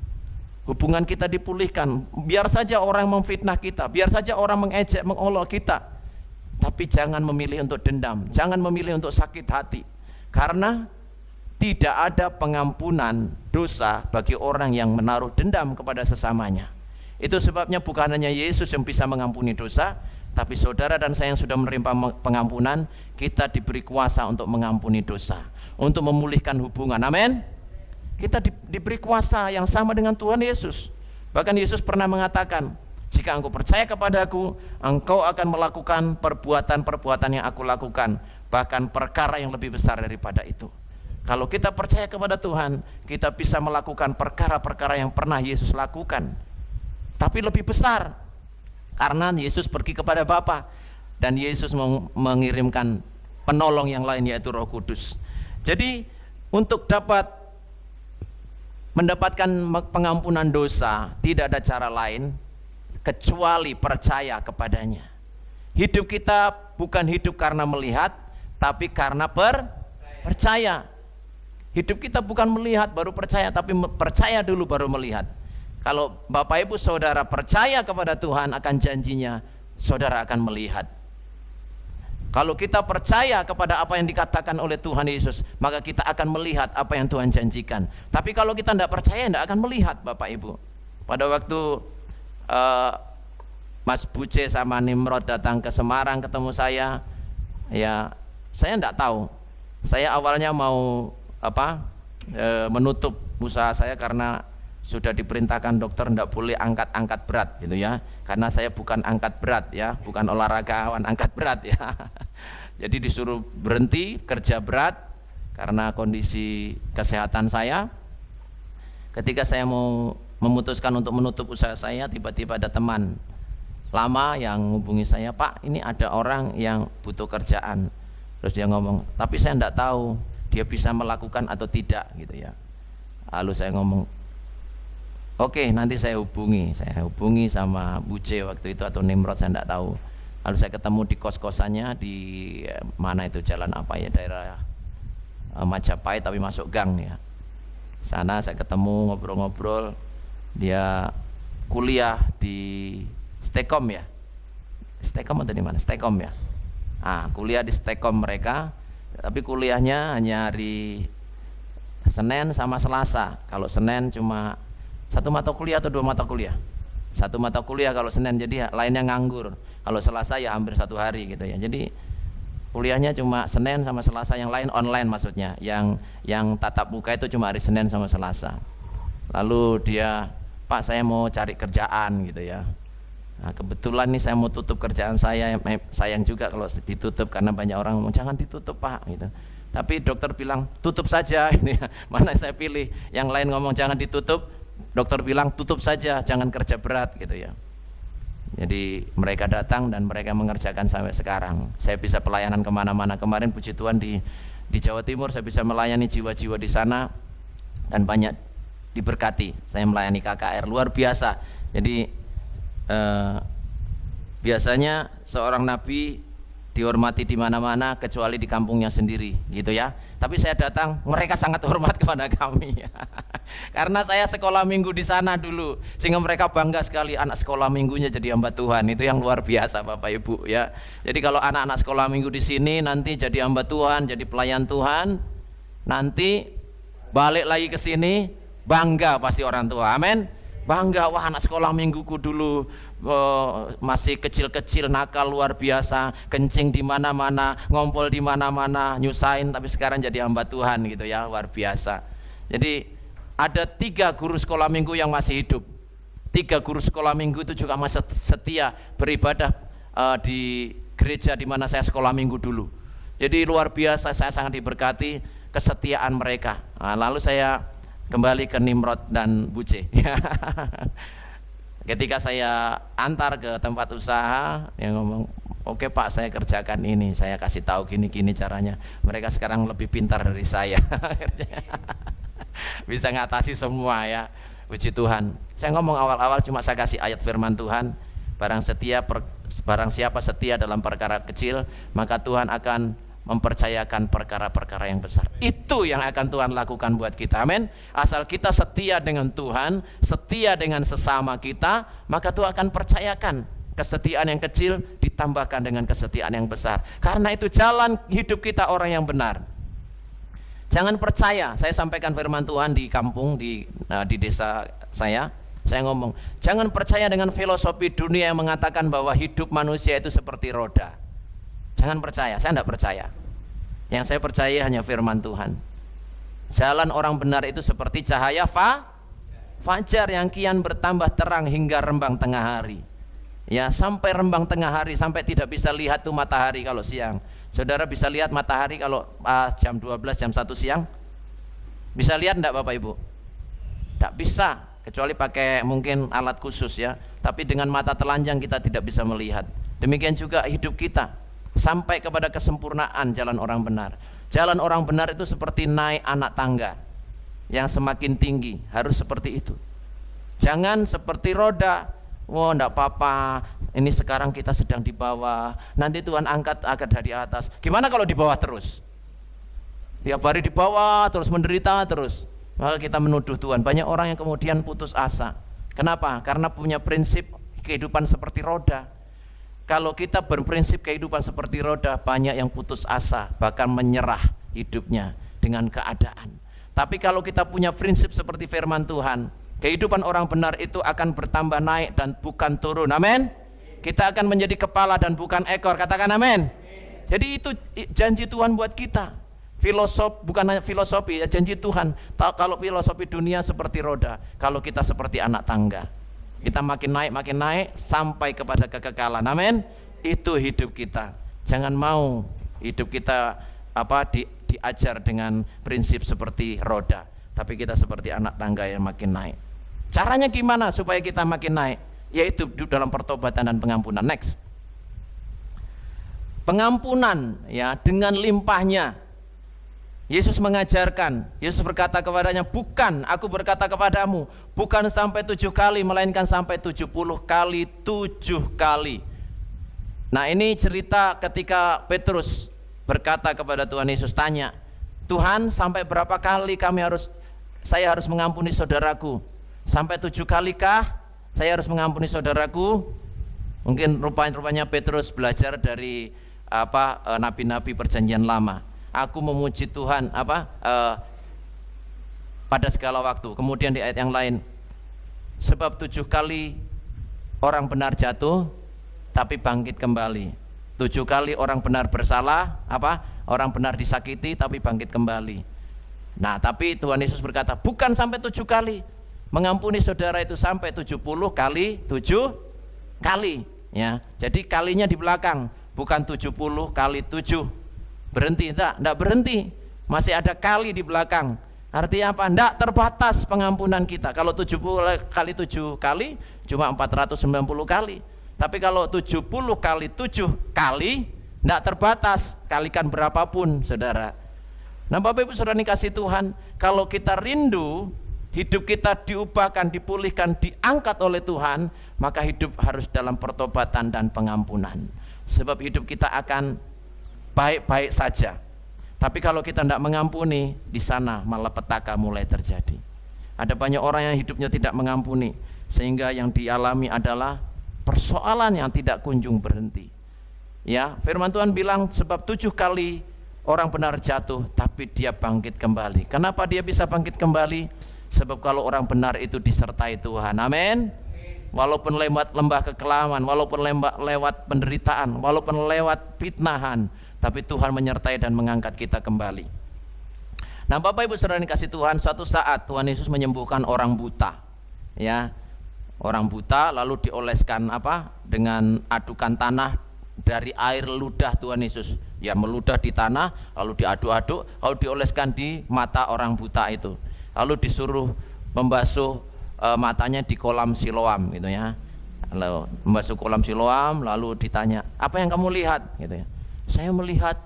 Hubungan kita dipulihkan. Biar saja orang memfitnah kita, biar saja orang mengejek, mengolok kita, tapi jangan memilih untuk dendam, jangan memilih untuk sakit hati. Karena tidak ada pengampunan dosa bagi orang yang menaruh dendam kepada sesamanya. Itu sebabnya bukan hanya Yesus yang bisa mengampuni dosa, tapi saudara dan saya yang sudah menerima pengampunan, kita diberi kuasa untuk mengampuni dosa, untuk memulihkan hubungan. Amin. Kita diberi kuasa yang sama dengan Tuhan Yesus. Bahkan Yesus pernah mengatakan, jika engkau percaya kepadaku, engkau akan melakukan perbuatan-perbuatan yang aku lakukan, bahkan perkara yang lebih besar daripada itu. Kalau kita percaya kepada Tuhan, kita bisa melakukan perkara-perkara yang pernah Yesus lakukan, tapi lebih besar, karena Yesus pergi kepada Bapa, dan Yesus mengirimkan penolong yang lain, yaitu Roh Kudus. Jadi untuk dapat mendapatkan pengampunan dosa, tidak ada cara lain kecuali percaya kepadanya. Hidup kita bukan hidup karena melihat, tapi karena percaya. Hidup kita bukan melihat baru percaya, tapi percaya dulu baru melihat. Kalau Bapak Ibu saudara percaya kepada Tuhan akan janjinya, saudara akan melihat. Kalau kita percaya kepada apa yang dikatakan oleh Tuhan Yesus, maka kita akan melihat apa yang Tuhan janjikan. Tapi kalau kita tidak percaya, tidak akan melihat, Bapak Ibu. Pada waktu Mas Buce sama Nimrod datang ke Semarang ketemu saya, ya saya tidak tahu. Saya awalnya mau menutup usaha saya karena sudah diperintahkan dokter tidak boleh angkat-angkat berat gitu ya, karena saya bukan angkat berat ya, bukan olahragawan angkat berat ya. Jadi disuruh berhenti kerja berat karena kondisi kesehatan saya. Ketika saya mau memutuskan untuk menutup usaha saya, tiba-tiba ada teman lama yang menghubungi saya, Pak ini ada orang yang butuh kerjaan. Terus dia ngomong, tapi saya tidak tahu dia bisa melakukan atau tidak gitu ya. Lalu saya ngomong, oke, nanti saya hubungi sama Buce waktu itu atau Nimrod, saya tidak tahu. Lalu saya ketemu di kos-kosannya di mana itu, jalan apa ya, daerah Majapahit tapi masuk gang ya. Sana saya ketemu, ngobrol-ngobrol. Dia kuliah di Stekom ya. Stekom atau di mana? Stekom ya. Kuliah di Stekom mereka, tapi kuliahnya hanya hari Senin sama Selasa. Kalau Senin cuma 1 mata kuliah atau 2 mata kuliah. 1 mata kuliah kalau Senin, jadi lainnya nganggur. Kalau Selasa ya hampir 1 hari gitu ya. Jadi kuliahnya cuma Senin sama Selasa, yang lain online maksudnya. Yang tatap muka itu cuma hari Senin sama Selasa. Lalu dia, Pak saya mau cari kerjaan gitu ya. Nah, kebetulan nih saya mau tutup kerjaan saya, sayang juga kalau ditutup karena banyak orang ngomong jangan ditutup Pak gitu. Tapi dokter bilang tutup saja ini ya. Mana saya pilih, yang lain ngomong jangan ditutup, dokter bilang tutup saja, jangan kerja berat gitu ya. Jadi mereka datang dan mereka mengerjakan sampai sekarang. Saya bisa pelayanan kemana-mana. Kemarin puji Tuhan di Jawa Timur saya bisa melayani jiwa-jiwa di sana dan banyak diberkati. Saya melayani KKR luar biasa. Jadi biasanya seorang nabi dihormati di mana-mana kecuali di kampungnya sendiri gitu ya. Tapi saya datang, mereka sangat hormat kepada kami karena saya sekolah minggu di sana dulu, sehingga mereka bangga sekali anak sekolah minggunya jadi hamba Tuhan. Itu yang luar biasa Bapak Ibu ya. Jadi kalau anak-anak sekolah minggu di sini nanti jadi hamba Tuhan, jadi pelayan Tuhan, nanti balik lagi ke sini bangga pasti orang tua. Amin. Bangga, wah anak sekolah mingguku dulu masih kecil-kecil nakal luar biasa, kencing di mana-mana, ngompol di mana-mana, nyusahin, tapi sekarang jadi hamba Tuhan gitu ya, luar biasa. Jadi ada 3 guru sekolah minggu yang masih hidup. 3 guru sekolah minggu itu juga masih setia beribadah di gereja di mana saya sekolah minggu dulu. Jadi luar biasa, saya sangat diberkati kesetiaan mereka. Lalu saya kembali ke Nimrod dan Buce. Ketika saya antar ke tempat usaha, yang ngomong, oke Pak saya kerjakan ini, saya kasih tahu gini-gini caranya. Mereka sekarang lebih pintar dari saya. Bisa ngatasi semua ya. Puji Tuhan. Saya ngomong awal-awal cuma saya kasih ayat firman Tuhan. Barang siapa setia dalam perkara kecil, maka Tuhan akan mempercayakan perkara-perkara yang besar. Itu yang akan Tuhan lakukan buat kita. Amin. Asal kita setia dengan Tuhan, setia dengan sesama kita, maka Tuhan akan percayakan kesetiaan yang kecil ditambahkan dengan kesetiaan yang besar. Karena itu jalan hidup kita orang yang benar. Jangan percaya. Saya sampaikan firman Tuhan di kampung di desa saya ngomong, jangan percaya dengan filosofi dunia yang mengatakan bahwa hidup manusia itu seperti roda. Jangan percaya, saya tidak percaya. Yang saya percaya hanya firman Tuhan. Jalan orang benar itu seperti cahaya fajar yang kian bertambah terang hingga rembang tengah hari. Ya, sampai rembang tengah hari, sampai tidak bisa lihat tuh matahari kalau siang. Saudara bisa lihat matahari kalau jam 12, jam 1 siang? Bisa lihat enggak Bapak Ibu? Tidak bisa, kecuali pakai mungkin alat khusus ya. Tapi dengan mata telanjang kita tidak bisa melihat. Demikian juga hidup kita. Sampai kepada kesempurnaan jalan orang benar. Jalan orang benar itu seperti naik anak tangga yang semakin tinggi, harus seperti itu. Jangan seperti roda, wah enggak apa-apa, ini sekarang kita sedang di bawah, nanti Tuhan angkat dari atas. Gimana kalau di bawah terus? Tiap hari di bawah terus, menderita terus, maka kita menuduh Tuhan. Banyak orang yang kemudian putus asa. Kenapa? Karena punya prinsip kehidupan seperti roda. Kalau kita berprinsip kehidupan seperti roda, banyak yang putus asa, bahkan menyerah hidupnya dengan keadaan. Tapi kalau kita punya prinsip seperti firman Tuhan, kehidupan orang benar itu akan bertambah naik dan bukan turun. Amin. Kita akan menjadi kepala dan bukan ekor. Katakan amin. Jadi itu janji Tuhan buat kita. Bukan hanya filosofi, ya, janji Tuhan. Kalau filosofi dunia seperti roda, kalau kita seperti anak tangga. Kita makin naik sampai kepada kekekalan. Amin. Itu hidup kita. Jangan mau hidup kita diajar dengan prinsip seperti roda, tapi kita seperti anak tangga yang makin naik. Caranya gimana supaya kita makin naik? Yaitu dalam pertobatan dan pengampunan. Next. Pengampunan ya dengan limpahnya. Yesus mengajarkan, Yesus berkata kepadanya, bukan, aku berkata kepadamu, bukan sampai 7 kali, melainkan sampai 70 kali 7 kali. Nah, ini cerita ketika Petrus berkata kepada Tuhan Yesus, tanya, Tuhan, sampai berapa kali saya harus mengampuni saudaraku? Sampai 7 kalikah saya harus mengampuni saudaraku? Mungkin rupanya Petrus belajar dari nabi-nabi perjanjian lama. Aku memuji Tuhan pada segala waktu. Kemudian di ayat yang lain, sebab 7 kali orang benar jatuh tapi bangkit kembali. 7 kali orang benar bersalah, orang benar disakiti tapi bangkit kembali. Nah, tapi Tuhan Yesus berkata, bukan sampai 7 kali. Mengampuni saudara itu sampai 70 kali 7 kali, ya. Jadi kalinya di belakang, bukan 70 kali 7. Berhenti, enggak berhenti. Masih ada kali di belakang. Artinya apa? Enggak terbatas pengampunan kita. Kalau 70 kali 7 kali cuma 490 kali. Tapi kalau 70 kali 7 kali enggak terbatas, kalikan berapapun, saudara. Nah, Bapak Ibu Saudara dikasih Tuhan, kalau kita rindu hidup kita diubahkan, dipulihkan, diangkat oleh Tuhan, maka hidup harus dalam pertobatan dan pengampunan. Sebab hidup kita akan baik-baik saja. Tapi kalau kita tidak mengampuni, di sana malapetaka mulai terjadi. Ada banyak orang yang hidupnya tidak mengampuni, sehingga yang dialami adalah persoalan yang tidak kunjung berhenti. Ya, firman Tuhan bilang, sebab 7 kali orang benar jatuh, tapi dia bangkit kembali. Kenapa dia bisa bangkit kembali? Sebab kalau orang benar itu disertai Tuhan. Amin. Walaupun lewat lembah kekelaman, walaupun lewat penderitaan, walaupun lewat fitnahan, tapi Tuhan menyertai dan mengangkat kita kembali. Nah, Bapak Ibu Saudara dikasih Tuhan, suatu saat Tuhan Yesus menyembuhkan orang buta. Ya. Orang buta lalu dioleskan dengan adukan tanah dari air ludah Tuhan Yesus. Ya, meludah di tanah, lalu diaduk-aduk, lalu dioleskan di mata orang buta itu. Lalu disuruh membasuh matanya di kolam Siloam, gitu ya. Lalu membasuh kolam Siloam, lalu ditanya, apa yang kamu lihat, gitu ya. Saya melihat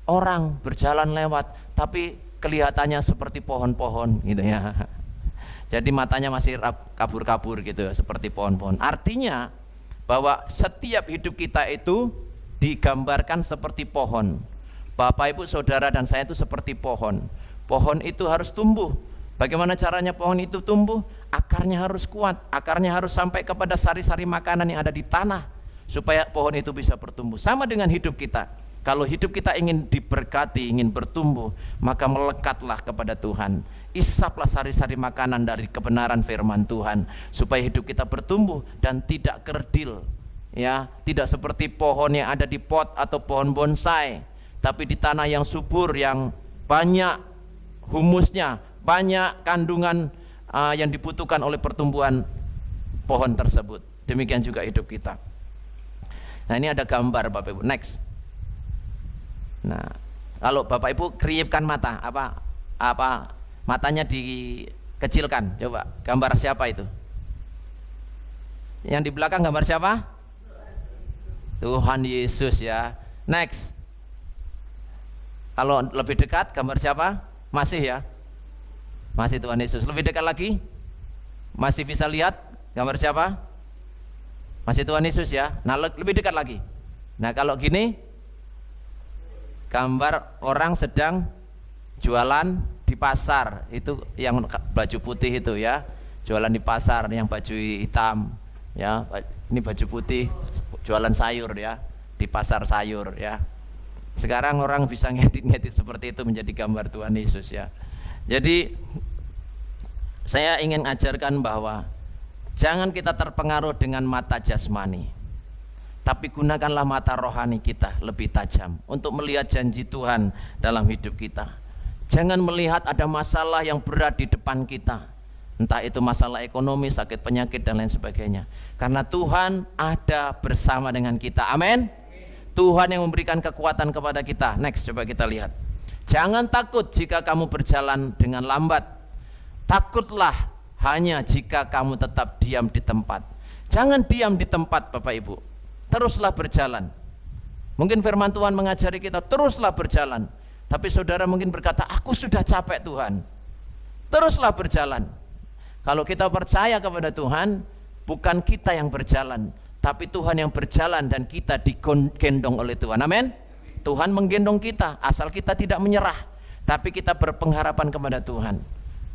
orang berjalan lewat, tapi kelihatannya seperti pohon-pohon, gitu ya. Jadi matanya masih kabur-kabur gitu, seperti pohon-pohon. Artinya bahwa setiap hidup kita itu digambarkan seperti pohon. Bapak Ibu Saudara dan saya itu seperti pohon. Pohon itu harus tumbuh. Bagaimana caranya pohon itu tumbuh? Akarnya harus kuat, akarnya harus sampai kepada sari-sari makanan yang ada di tanah, supaya pohon itu bisa bertumbuh. Sama dengan hidup kita. Kalau hidup kita ingin diberkati, ingin bertumbuh, maka melekatlah kepada Tuhan. Isaplah sari-sari makanan dari kebenaran firman Tuhan, supaya hidup kita bertumbuh dan tidak kerdil. Ya, tidak seperti pohon yang ada di pot atau pohon bonsai, tapi di tanah yang subur, yang banyak humusnya, banyak kandungan yang dibutuhkan oleh pertumbuhan pohon tersebut. Demikian juga hidup kita. Nah, ini ada gambar Bapak Ibu. Next. Nah, kalau Bapak Ibu kriipkan mata, matanya dikecilkan. Coba, gambar siapa itu? Yang di belakang gambar siapa? Tuhan Yesus, ya. Next. Kalau lebih dekat gambar siapa? Masih, ya. Masih Tuhan Yesus. Lebih dekat lagi, masih bisa lihat gambar siapa? Masih Tuhan Yesus, ya. Nah, lebih dekat lagi. Nah, kalau gini, gambar orang sedang jualan di pasar. Itu yang baju putih itu, ya. Jualan di pasar, yang baju hitam, ya. Ini baju putih, jualan sayur, ya, di pasar sayur, ya. Sekarang orang bisa ngedit-ngedit seperti itu menjadi gambar Tuhan Yesus, ya. Jadi saya ingin ajarkan bahwa jangan kita terpengaruh dengan mata jasmani, tapi gunakanlah mata rohani kita lebih tajam untuk melihat janji Tuhan dalam hidup kita. Jangan melihat ada masalah yang berat di depan kita, entah itu masalah ekonomi, sakit penyakit dan lain sebagainya, karena Tuhan ada bersama dengan kita. Amin. Tuhan yang memberikan kekuatan kepada kita. Next, coba kita lihat. Jangan takut jika kamu berjalan dengan lambat. Takutlah hanya jika kamu tetap diam di tempat. Jangan diam di tempat, Bapak Ibu. Teruslah berjalan. Mungkin firman Tuhan mengajari kita teruslah berjalan. Tapi saudara mungkin berkata, aku sudah capek Tuhan. Teruslah berjalan. Kalau kita percaya kepada Tuhan, bukan kita yang berjalan, tapi Tuhan yang berjalan dan kita digendong oleh Tuhan. Amin. Tuhan menggendong kita asal kita tidak menyerah, tapi kita berpengharapan kepada Tuhan.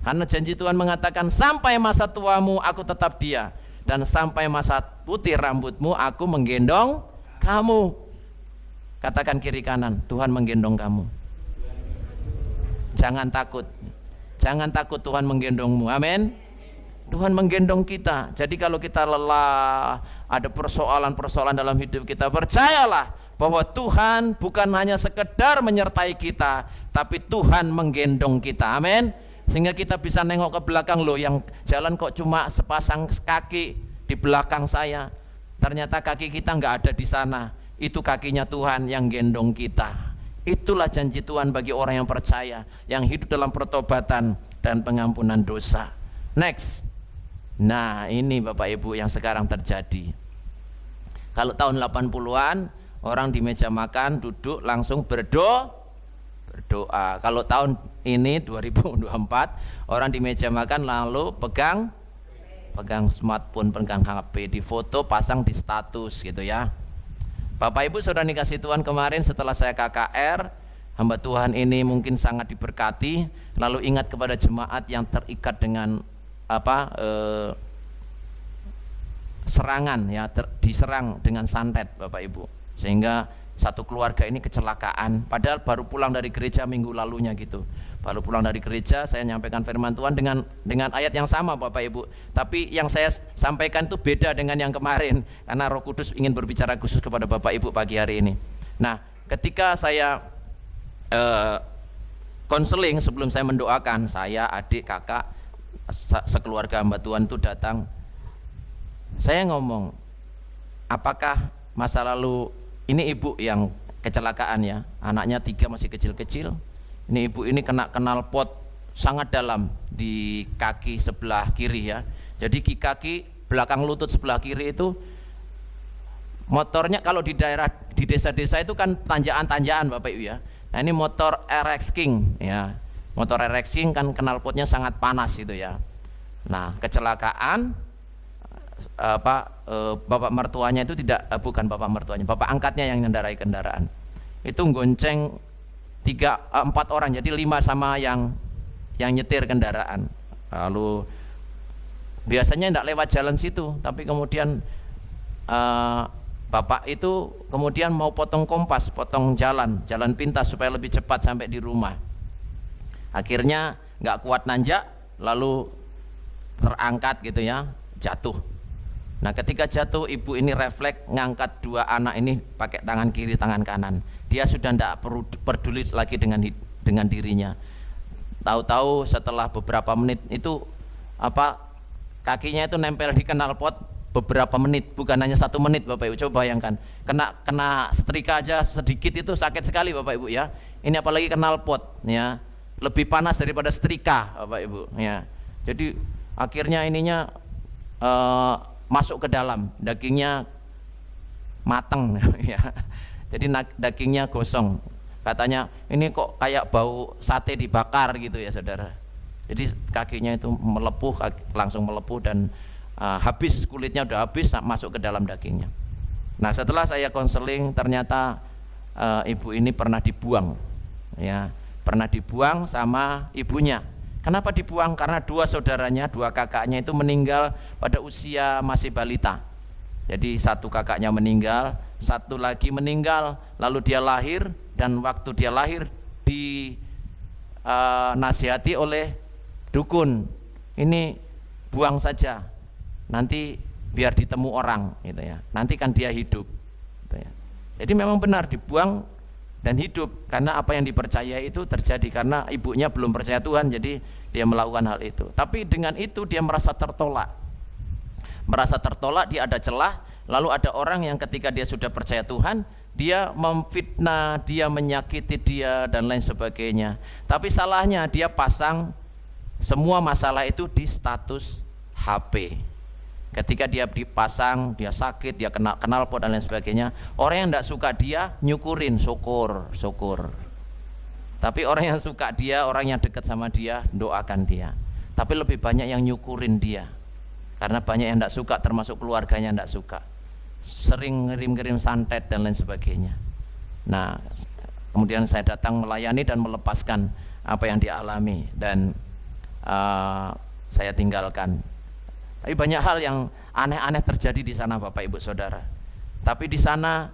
Karena janji Tuhan mengatakan, sampai masa tuamu aku tetap dia, dan sampai masa putih rambutmu aku menggendong kamu. Katakan kiri kanan, Tuhan menggendong kamu. Jangan takut. Jangan takut, Tuhan menggendongmu. Amin. Tuhan menggendong kita. Jadi kalau kita lelah, ada persoalan-persoalan dalam hidup kita, percayalah bahwa Tuhan bukan hanya sekedar menyertai kita, tapi Tuhan menggendong kita. Amin. Sehingga kita bisa nengok ke belakang, loh yang jalan kok cuma sepasang kaki di belakang saya. Ternyata kaki kita nggak ada di sana. Itu kakinya Tuhan yang gendong kita. Itulah janji Tuhan bagi orang yang percaya, yang hidup dalam pertobatan dan pengampunan dosa. Next. Nah, ini Bapak Ibu yang sekarang terjadi. Kalau tahun 80-an, orang di meja makan duduk langsung berdoa. Kalau tahun ini 2024, orang di meja makan lalu pegang smartphone, pegang HP, di foto, pasang di status gitu ya. Bapak Ibu saudara dikasih Tuhan, kemarin setelah saya KKR, hamba Tuhan ini mungkin sangat diberkati, lalu ingat kepada jemaat yang terikat dengan serangan ya, diserang dengan santet Bapak Ibu, sehingga satu keluarga ini kecelakaan, padahal baru pulang dari gereja minggu lalunya gitu. Baru pulang dari gereja, saya nyampaikan firman Tuhan dengan ayat yang sama Bapak Ibu, tapi yang saya sampaikan itu beda dengan yang kemarin, karena Roh Kudus ingin berbicara khusus kepada Bapak Ibu pagi hari ini. Nah, ketika saya konseling, sebelum saya mendoakan, saya, adik, kakak, sekeluarga hamba Tuhan itu datang, saya ngomong, apakah masa lalu ini ibu yang kecelakaan ya, anaknya 3 masih kecil-kecil. Ini ibu ini kena knalpot sangat dalam di kaki sebelah kiri ya. Jadi kaki belakang lutut sebelah kiri itu, motornya kalau di daerah di desa-desa itu kan tanjakan-tanjakan Bapak Ibu ya. Nah, ini motor RX King ya. Motor RX King kan knalpotnya sangat panas itu ya. Nah, kecelakaan bapak mertuanya itu bukan bapak mertuanya, bapak angkatnya yang mengendarai kendaraan. Itu gonceng 4 orang, jadi 5 sama yang nyetir kendaraan. Lalu biasanya tidak lewat jalan situ, tapi kemudian bapak itu kemudian mau potong kompas, potong jalan pintas supaya lebih cepat sampai di rumah. Akhirnya nggak kuat nanjak, lalu terangkat gitu ya, jatuh. Nah, ketika jatuh, ibu ini refleks ngangkat 2 anak ini pakai tangan kiri, tangan kanan. Dia sudah tidak peduli lagi dengan dirinya. Tahu-tahu setelah beberapa menit itu kakinya itu nempel di knalpot beberapa menit, bukan hanya 1 menit Bapak Ibu. Coba bayangkan, kena setrika aja sedikit itu sakit sekali Bapak Ibu ya. Ini apalagi knalpot ya, lebih panas daripada setrika Bapak Ibu ya. Jadi akhirnya ininya masuk ke dalam, dagingnya mateng ya. Jadi dagingnya gosong. Katanya ini kok kayak bau sate dibakar gitu ya saudara. Jadi kakinya itu melepuh, langsung melepuh dan habis, kulitnya udah habis, masuk ke dalam dagingnya. Nah, setelah saya konseling, ternyata ibu ini pernah dibuang ya, pernah dibuang sama ibunya. Kenapa dibuang? Karena 2 saudaranya, 2 kakaknya itu meninggal pada usia masih balita. Jadi 1 kakaknya meninggal, 1 lagi meninggal, lalu dia lahir, dan waktu dia lahir dinasihati oleh dukun, ini buang saja, nanti biar ditemu orang gitu ya, nanti kan dia hidup gitu ya. Jadi memang benar dibuang dan hidup, karena apa yang dipercaya itu terjadi, karena ibunya belum percaya Tuhan, jadi dia melakukan hal itu. Tapi dengan itu dia merasa tertolak, dia ada celah. Lalu ada orang yang ketika dia sudah percaya Tuhan, dia memfitnah, dia menyakiti dia dan lain sebagainya. Tapi salahnya dia pasang semua masalah itu di status HP. Ketika dia dipasang, dia sakit, dia kena knalpot dan lain sebagainya, orang yang tidak suka dia nyukurin, syukur. Tapi orang yang suka dia, orang yang dekat sama dia, doakan dia. Tapi lebih banyak yang nyukurin dia, karena banyak yang tidak suka, termasuk keluarganya tidak suka. sering ngirim-ngirim santet dan lain sebagainya. Nah, kemudian saya datang melayani dan melepaskan apa yang dialami dan saya tinggalkan. Tapi banyak hal yang aneh-aneh terjadi di sana Bapak Ibu Saudara. Tapi di sana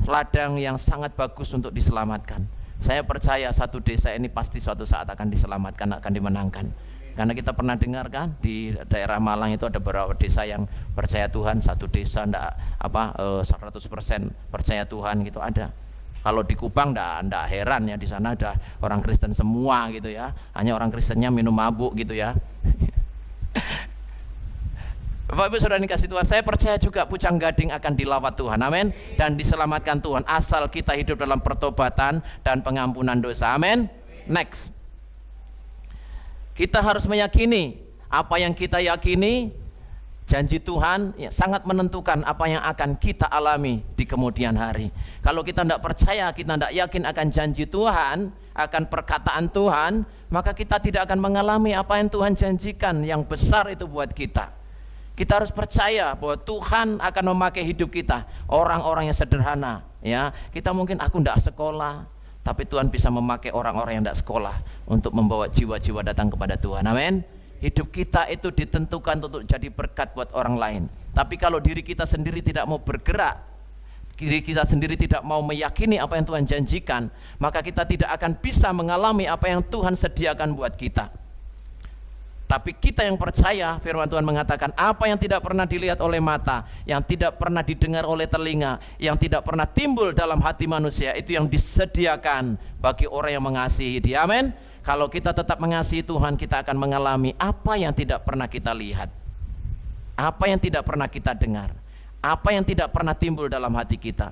ladang yang sangat bagus untuk diselamatkan. Saya percaya satu desa ini pasti suatu saat akan diselamatkan, akan dimenangkan. Karena kita pernah dengar kan di daerah Malang itu ada beberapa desa yang percaya Tuhan, satu desa 100% percaya Tuhan gitu ada. Kalau di Kupang ndak heran ya, di sana ada orang Kristen semua gitu ya. Hanya orang Kristennya minum mabuk gitu ya. Bapak Ibu Saudara dikasih Tuhan, saya percaya juga Pucang Gading akan dilawat Tuhan, amin, dan diselamatkan Tuhan asal kita hidup dalam pertobatan dan pengampunan dosa, amin. Next, kita harus meyakini apa yang kita yakini, janji Tuhan ya, sangat menentukan apa yang akan kita alami di kemudian hari. Kalau kita tidak percaya, kita tidak yakin akan janji Tuhan, akan perkataan Tuhan, maka kita tidak akan mengalami apa yang Tuhan janjikan yang besar itu buat kita. Kita harus percaya bahwa Tuhan akan memakai hidup kita, orang-orang yang sederhana ya. Kita mungkin aku tidak sekolah, tapi Tuhan bisa memakai orang-orang yang tidak sekolah untuk membawa jiwa-jiwa datang kepada Tuhan, amin. Hidup kita itu ditentukan untuk jadi berkat buat orang lain. Tapi kalau diri kita sendiri tidak mau bergerak, diri kita sendiri tidak mau meyakini apa yang Tuhan janjikan, maka kita tidak akan bisa mengalami apa yang Tuhan sediakan buat kita. Tapi kita yang percaya, firman Tuhan mengatakan apa yang tidak pernah dilihat oleh mata, yang tidak pernah didengar oleh telinga, yang tidak pernah timbul dalam hati manusia, itu yang disediakan bagi orang yang mengasihi Dia, amin. Kalau kita tetap mengasihi Tuhan, kita akan mengalami apa yang tidak pernah kita lihat, apa yang tidak pernah kita dengar, apa yang tidak pernah timbul dalam hati kita.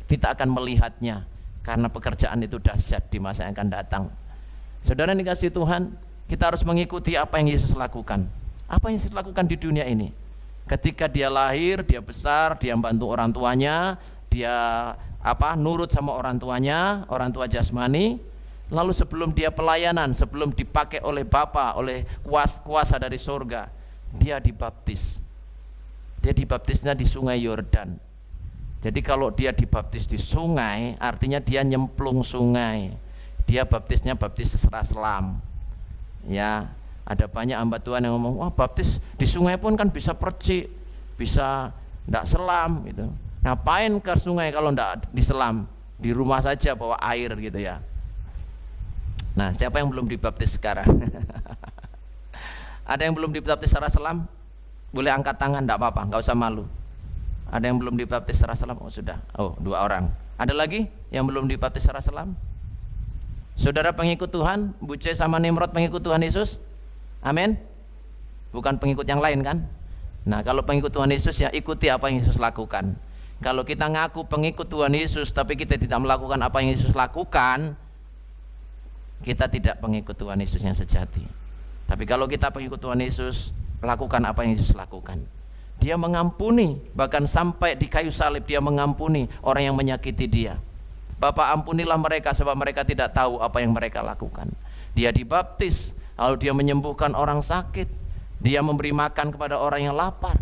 Kita akan melihatnya karena pekerjaan itu dahsyat di masa yang akan datang. Saudara yang dikasihi Tuhan, kita harus mengikuti apa yang Yesus lakukan. Apa yang Yesus lakukan di dunia ini? Ketika dia lahir, dia besar, dia membantu orang tuanya, dia nurut sama orang tuanya, orang tua jasmani. Lalu sebelum dia pelayanan, sebelum dipakai oleh Bapa, oleh kuasa dari surga, dia dibaptis. Dia dibaptisnya di Sungai Yordan. Jadi kalau dia dibaptis di sungai, artinya dia nyemplung sungai. Dia baptisnya baptis secara selam. Ya, ada banyak hamba Tuhan yang ngomong, wah baptis di sungai pun kan bisa percik, bisa ndak selam gitu. Ngapain ke sungai kalau ndak diselam? Di rumah saja bawa air gitu ya. Nah, siapa yang belum dibaptis sekarang? Ada yang belum dibaptis secara selam? Boleh angkat tangan, ndak apa-apa, nggak usah malu. Ada yang belum dibaptis secara selam? Oh sudah, oh 2 orang. Ada lagi yang belum dibaptis secara selam? Saudara pengikut Tuhan, Buce sama Nimrod pengikut Tuhan Yesus? Amin? Bukan pengikut yang lain kan? Nah, kalau pengikut Tuhan Yesus ya ikuti apa yang Yesus lakukan. Kalau kita ngaku pengikut Tuhan Yesus tapi kita tidak melakukan apa yang Yesus lakukan, kita tidak pengikut Tuhan Yesus yang sejati. Tapi kalau kita pengikut Tuhan Yesus, lakukan apa yang Yesus lakukan. Dia mengampuni, bahkan sampai di kayu salib dia mengampuni orang yang menyakiti dia. Bapa, ampunilah mereka sebab mereka tidak tahu apa yang mereka lakukan. Dia dibaptis, lalu dia menyembuhkan orang sakit, dia memberi makan kepada orang yang lapar.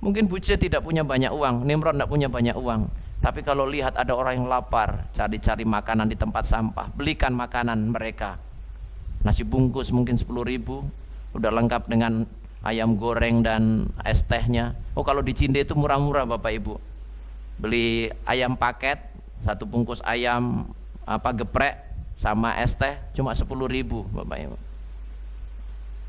Mungkin Buce tidak punya banyak uang, Nimrod tidak punya banyak uang, tapi kalau lihat ada orang yang lapar, cari-cari makanan di tempat sampah, belikan makanan mereka. Nasi bungkus mungkin 10.000, udah lengkap dengan ayam goreng dan es tehnya. Oh, kalau di Cinde itu murah-murah Bapak Ibu. Beli ayam paket, 1 bungkus ayam geprek sama es teh cuma 10.000 Bapak Ibu.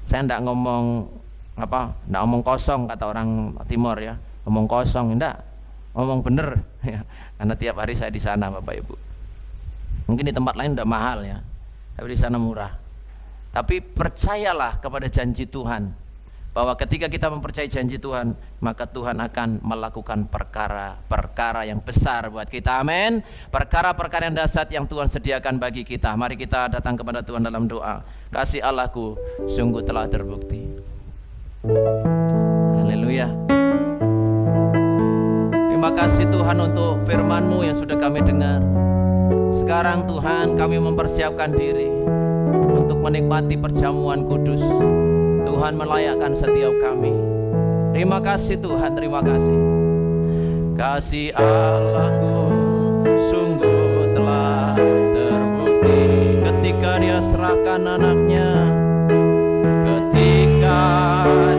Saya enggak ngomong enggak ngomong kosong kata orang Timor ya, ngomong kosong enggak, ngomong bener ya. Karena tiap hari saya di sana Bapak Ibu. Mungkin di tempat lain udah mahal ya, tapi di sana murah. Tapi percayalah kepada janji Tuhan, bahwa ketika kita mempercayai janji Tuhan, maka Tuhan akan melakukan perkara-perkara yang besar buat kita, amin. Perkara-perkara yang dahsyat yang Tuhan sediakan bagi kita. Mari kita datang kepada Tuhan dalam doa. Kasih Allahku sungguh telah terbukti. Haleluya. Terima kasih Tuhan untuk firman-Mu yang sudah kami dengar. Sekarang Tuhan, kami mempersiapkan diri untuk menikmati perjamuan kudus. Tuhan melayakkan setiap kami. Terima kasih Tuhan, terima kasih. kasih Allahku sungguh telah terbukti ketika dia serahkan anaknya, ketika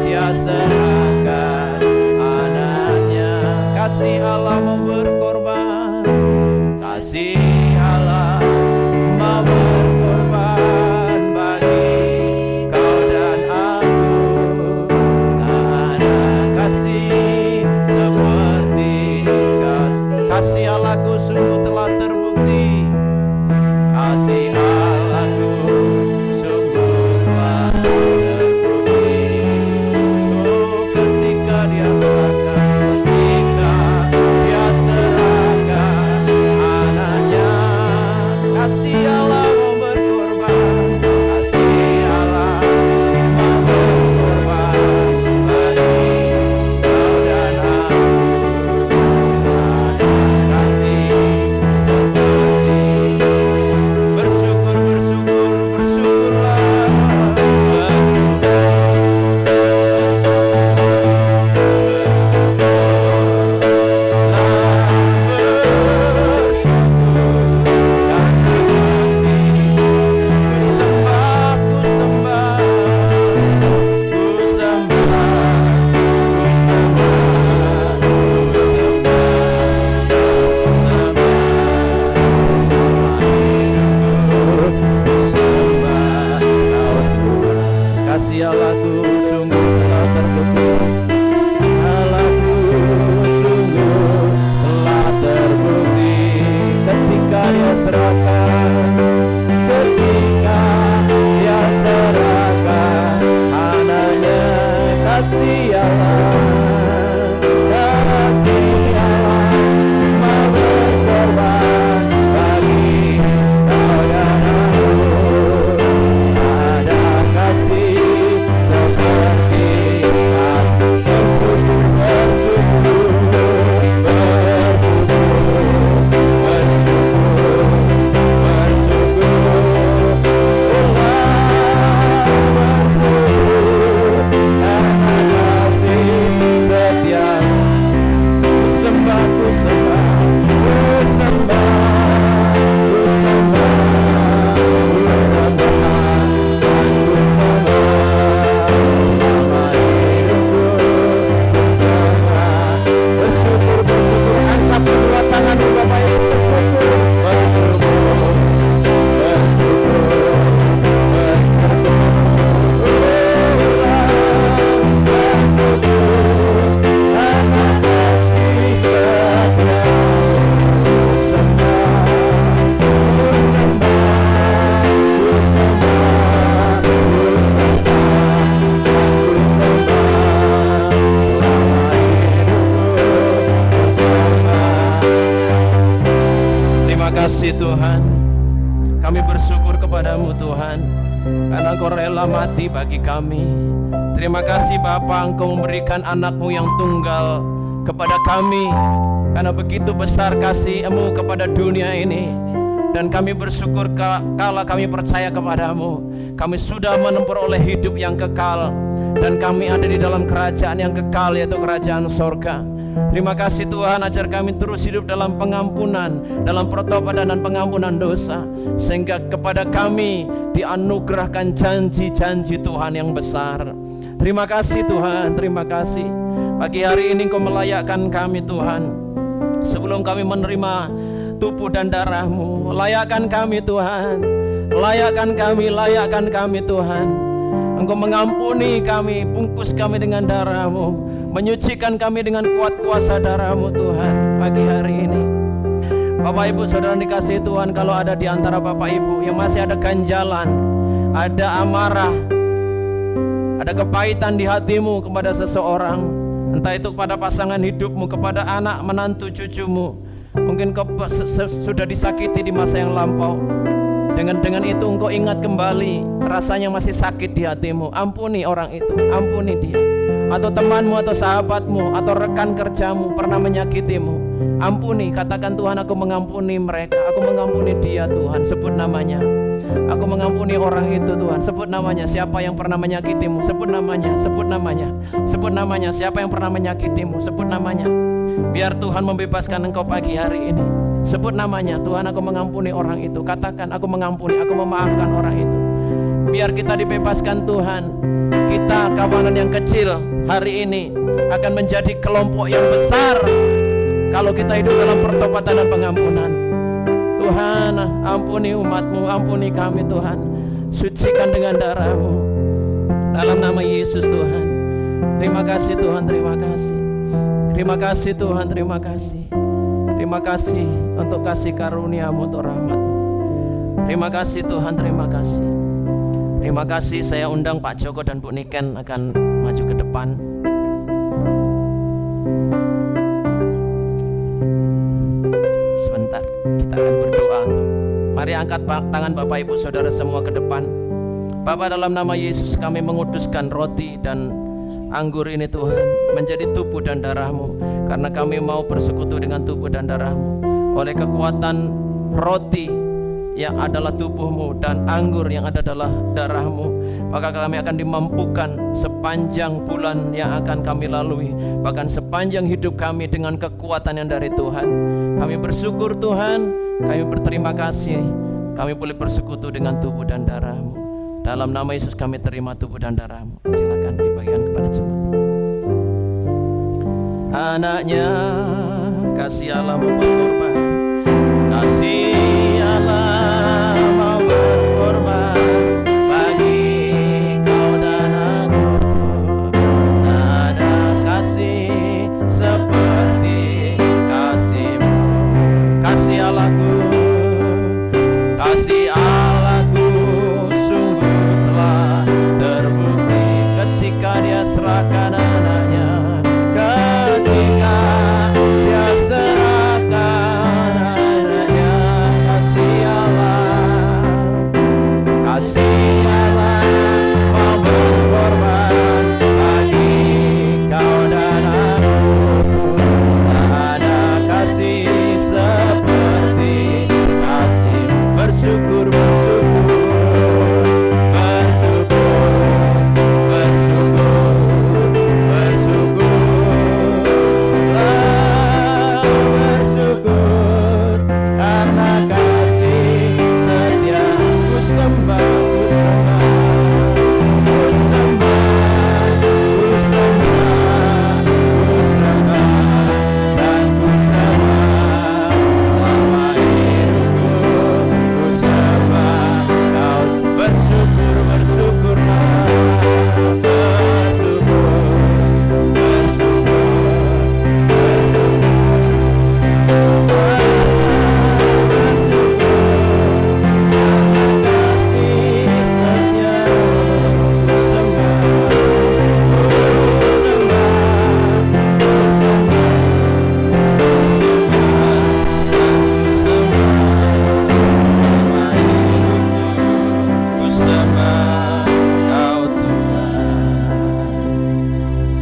dia serahkan anaknya. Kasih Allah mau berkorban, kasih Allah mau berkorban bagi kau dan aku. Tak ada kasih seperti kasih Allahku sungguh telah terbukti. Kasih Allahku sungguh telah terbukti. Oh, ketika dia serahkan, ketika dia serahkan anaknya. Kasih Allah mau berkorban, kasih Allah mau berkorban bagi kau dan aku. Kasih seperti bersyukur, bersyukur, bersyukurlah, kasih Allahku sungguh telah terbukti. Allahku sungguh telah terbukti ketika dia serahkan, ketika dia serahkan anaknya. Kasih Allah, kasih Allah mau berkorban bagi kau dan aku. Ada kasih seperti kasih. Bersyukur, bersyukur, bersyukur, bersyukur, bersyukur. Bersyukur karena kasih setia. Ku sembah, ku sembah, ku sembah, ku sembah, ku sembah, ku sembah selama hidupku. Ku sembah. Bersyukur, bersyukur. Angkat kedua tanganmu Bapak Ibu, bersyukur, bersyukur, bersyukur, bersyukur karena kasih setia. Ku sembah, ku sembah, ku sembah, ku sembah, ku sembah selama hidupku. Ku sembah. Terima kasih Tuhan, kami bersyukur kepadamu Tuhan, karena Engkau rela mati bagi kami. Terima kasih Bapa, Engkau memberikan anakmu yang tunggal kepada kami, karena begitu besar kasih-Mu kepada dunia ini. Dan kami bersyukur kala kami percaya kepadamu, kami sudah memperoleh hidup yang kekal, dan kami ada di dalam kerajaan yang kekal, yaitu kerajaan sorga. Terima kasih Tuhan, ajar kami terus hidup dalam pengampunan, dalam pertobatan dan pengampunan dosa, sehingga kepada kami dianugerahkan janji-janji Tuhan yang besar. Terima kasih Tuhan, terima kasih. Pagi hari ini Engkau melayakkan kami Tuhan, sebelum kami menerima tubuh dan darah-Mu. Layakkan kami Tuhan, layakkan kami Tuhan. Engkau mengampuni kami, bungkus kami dengan darah-Mu, menyucikan kami dengan kuat kuasa darah-Mu Tuhan. Pagi hari ini Bapak Ibu Saudara dikasihi Tuhan, kalau ada di antara Bapak Ibu yang masih ada ganjalan, ada amarah, ada kepahitan di hatimu kepada seseorang, entah itu kepada pasangan hidupmu, kepada anak, menantu, cucumu, mungkin kau sudah disakiti di masa yang lampau. Dengan itu engkau ingat kembali rasanya masih sakit di hatimu, ampuni orang itu, ampuni dia. Atau temanmu, atau sahabatmu, atau rekan kerjamu pernah menyakitimu, ampuni, katakan Tuhan, aku mengampuni mereka, aku mengampuni dia Tuhan, sebut namanya. Aku mengampuni orang itu Tuhan. Sebut namanya, siapa yang pernah menyakitimu, sebut namanya, sebut namanya, sebut namanya, siapa yang pernah menyakitimu, sebut namanya. Biar Tuhan membebaskan engkau pagi hari ini. Sebut namanya, Tuhan aku mengampuni orang itu. Katakan aku mengampuni, aku memaafkan orang itu. Biar kita dibebaskan Tuhan. Kita kawanan yang kecil hari ini akan menjadi kelompok yang besar kalau kita hidup dalam pertobatan dan pengampunan. Tuhan, ampuni umat-Mu, ampuni kami Tuhan. Sucikan dengan darah-Mu. Dalam nama Yesus Tuhan. Terima kasih Tuhan, terima kasih. Terima kasih Tuhan, terima kasih. Terima kasih untuk kasih karunia-Mu, untuk rahmat-Mu. Terima kasih Tuhan, terima kasih. Terima kasih, saya undang Pak Joko dan Bu Niken akan maju ke depan. Sebentar, kita akan berdoa. Mari angkat tangan Bapak Ibu Saudara semua ke depan. Bapak, dalam nama Yesus kami menguduskan roti dan anggur ini Tuhan menjadi tubuh dan darah-Mu, karena kami mau bersekutu dengan tubuh dan darah-Mu. Oleh kekuatan roti yang adalah tubuh-Mu dan anggur yang ada adalah darah-Mu, maka kami akan dimampukan sepanjang bulan yang akan kami lalui, bahkan sepanjang hidup kami dengan kekuatan yang dari Tuhan. Kami bersyukur Tuhan, kami berterima kasih, kami boleh bersekutu dengan tubuh dan darah-Mu. Dalam nama Yesus kami terima tubuh dan darah-Mu. Silakan dibagikan kepada jemaat. Anaknya kasih Allah mau berkorban, kasih Allah mau berkorban bagi kau dan aku. Tak ada kasih seperti kasih-Mu, kasih Allahku, kasih Allahku sungguh telah terbukti ketika Dia serahkan anaknya, ketika Dia serahkan anaknya. Kasih Allah mau berkorban bagi kau dan aku. Tak ada kasih seperti kasih. Bersyukur, bersyukur, bersyukur, bersyukur, bersyukurlah, bersyukur karena kasih setia. Ku sembah, ku sembah, ku sembah, ku sembah, ku sembah, dan ku sembah nama hidupku. Ku sembah Kau, bersyukur, bersyukurlah, bersyukur, bersyukur,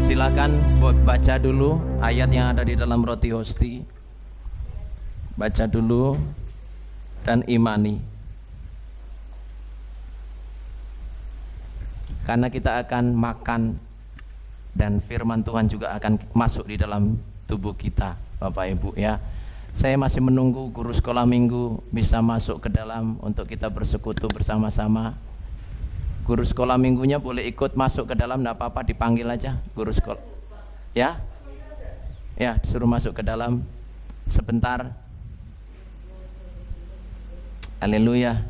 Silakan baca dulu ayat yang ada di dalam roti hosti. Baca dulu dan imani. Karena kita akan makan dan firman Tuhan juga akan masuk di dalam tubuh kita, Bapak Ibu ya. Saya masih menunggu guru sekolah minggu bisa masuk ke dalam untuk kita bersekutu bersama-sama. Guru sekolah minggunya boleh ikut masuk ke dalam, enggak apa-apa, dipanggil aja guru sekolah. Ya? Ya, disuruh masuk ke dalam sebentar. Haleluya.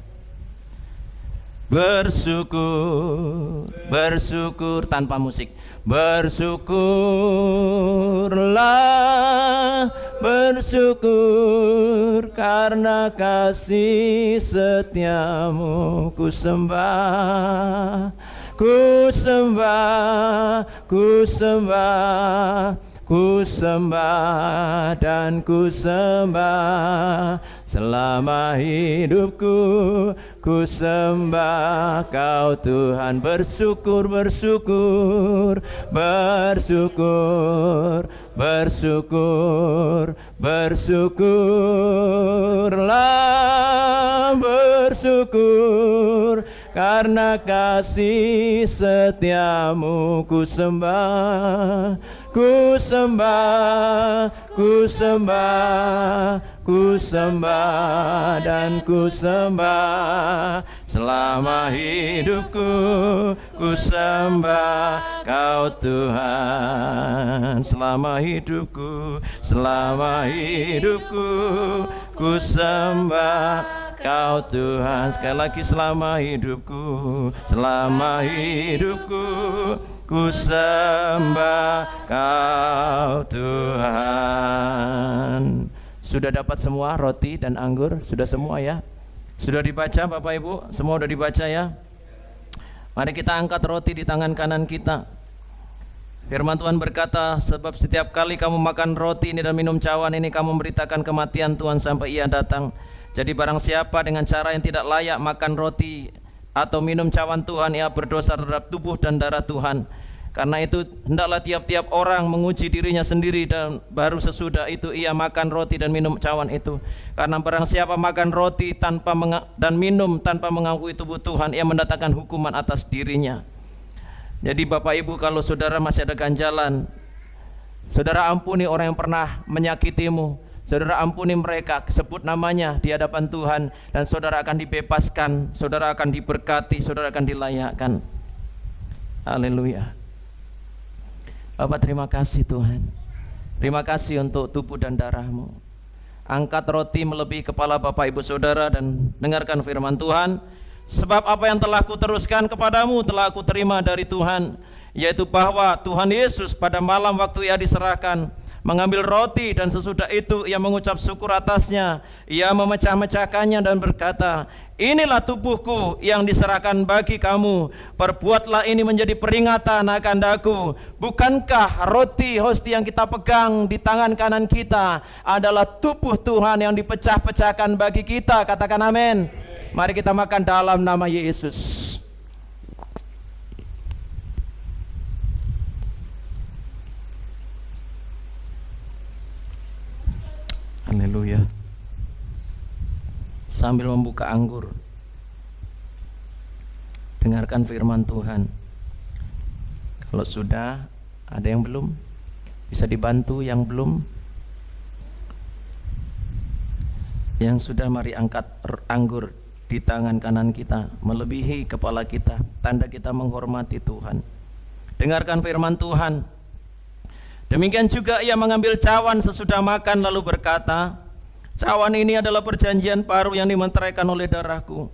Bersyukur, bersyukur tanpa musik. Bersyukurlah, bersyukur karena kasih setiamu. Ku sembah, ku sembah, ku sembah, ku sembah dan ku sembah selama hidupku, ku sembah Kau Tuhan. Bersyukur, bersyukur, bersyukur, bersyukur, bersyukurlah, bersyukur karena kasih setiamu. Ku sembah, ku sembah, ku sembah, ku sembah dan ku sembah selama hidupku, ku sembah Kau Tuhan. Selama hidupku, selama hidupku, ku sembah Kau Tuhan. Sekali lagi, selama hidupku, selama hidupku, ku sembah Kau Tuhan. Sudah dapat semua roti dan anggur? Sudah semua ya? Sudah dibaca Bapak Ibu? Semua sudah dibaca ya? Mari kita angkat roti di tangan kanan kita. Firman Tuhan berkata, sebab setiap kali kamu makan roti ini dan minum cawan ini, kamu memberitakan kematian Tuhan sampai Ia datang. Jadi barang siapa dengan cara yang tidak layak makan roti atau minum cawan Tuhan, ia berdosa terhadap tubuh dan darah Tuhan. Karena itu hendaklah tiap-tiap orang menguji dirinya sendiri, dan baru sesudah itu ia makan roti dan minum cawan itu. Karena barang siapa makan roti dan minum tanpa mengakui tubuh Tuhan, ia mendatangkan hukuman atas dirinya. Jadi Bapak Ibu, kalau saudara masih ada ganjalan, saudara ampuni orang yang pernah menyakitimu, saudara ampuni mereka, sebut namanya di hadapan Tuhan, dan saudara akan dibebaskan, saudara akan diberkati, saudara akan dilayakkan. Haleluya. Bapak, terima kasih Tuhan. Terima kasih untuk tubuh dan darah-Mu. Angkat roti melebihi kepala Bapak Ibu Saudara dan dengarkan firman Tuhan. Sebab apa yang telah kuteruskan kepadamu telah aku terima dari Tuhan, yaitu bahwa Tuhan Yesus pada malam waktu Ia diserahkan mengambil roti, dan sesudah itu Ia mengucap syukur atasnya. Ia memecah-mecahkannya dan berkata, inilah tubuhku yang diserahkan bagi kamu. Perbuatlah ini menjadi peringatan akan daku. Bukankah roti hosti yang kita pegang di tangan kanan kita adalah tubuh Tuhan yang dipecah-pecahkan bagi kita? Katakan amin. Mari kita makan dalam nama Yesus. Haleluya. Sambil membuka anggur, dengarkan firman Tuhan. Kalau sudah, ada yang belum, bisa dibantu. Yang belum, yang sudah, mari angkat anggur di tangan kanan kita melebihi kepala kita, tanda kita menghormati Tuhan. Dengarkan firman Tuhan. Demikian juga Ia mengambil cawan sesudah makan lalu berkata, cawan ini adalah perjanjian baru yang dimeteraikan oleh darahku.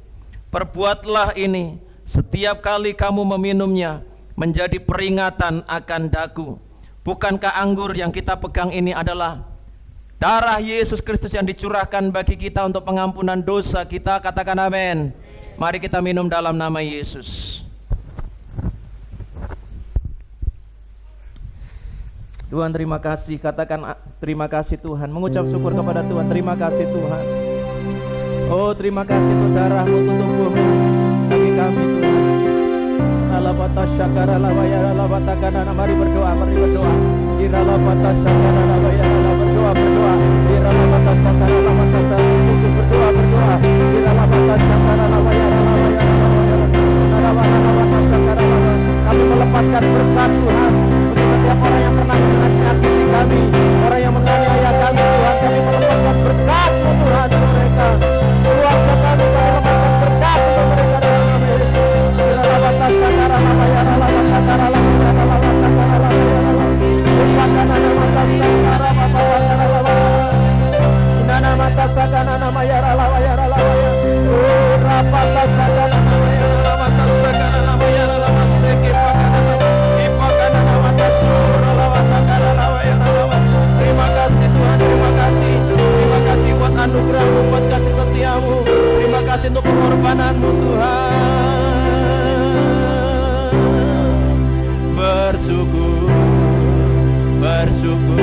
Perbuatlah ini setiap kali kamu meminumnya menjadi peringatan akan daku. Bukankah anggur yang kita pegang ini adalah darah Yesus Kristus yang dicurahkan bagi kita untuk pengampunan dosa kita? Katakan amin. Mari kita minum dalam nama Yesus. Tuhan, terima kasih. Katakan terima kasih Tuhan. Mengucap syukur kepada Tuhan. Terima kasih Tuhan. Oh, terima kasih untuk darah-Mu, untuk tubuh-Mu bagi kami Tuhan. Alabata syakara lawaya alabata kanana. Mari berdoa, mari berdoa. Iralabata syakara lawaya berdoa, berdoa. Iralabata syakara lawata syukur, berdoa, berdoa. Iralabata syakara lawaya alabata syakara lawaya. Kami melepaskan berkat Tuhan untuk setiap orang yang pernah menyakiti kami, orang yang menganiaya kami Tuhan. Kami melepaskan berkat-Mu Tuhan untuk mereka. Keluarga kami melepaskan berkat untuk mereka dalam nama Yesus. Iralabata syakara lawaya alabata syakara lawaya alabata syakara lawaya. Bukanana mata syakara bapa syakara lawaya. Inana mata sakana namaya lawaya lawaya. Oh, rapata sakana namaya alabata syakara lawaya alabata Terima kasih Tuhan, terima kasih. Terima kasih buat anugerah-Mu, buat kasih setia-Mu. Terima kasih untuk pengorbanan-Mu Tuhan. Bersyukur, bersyukur.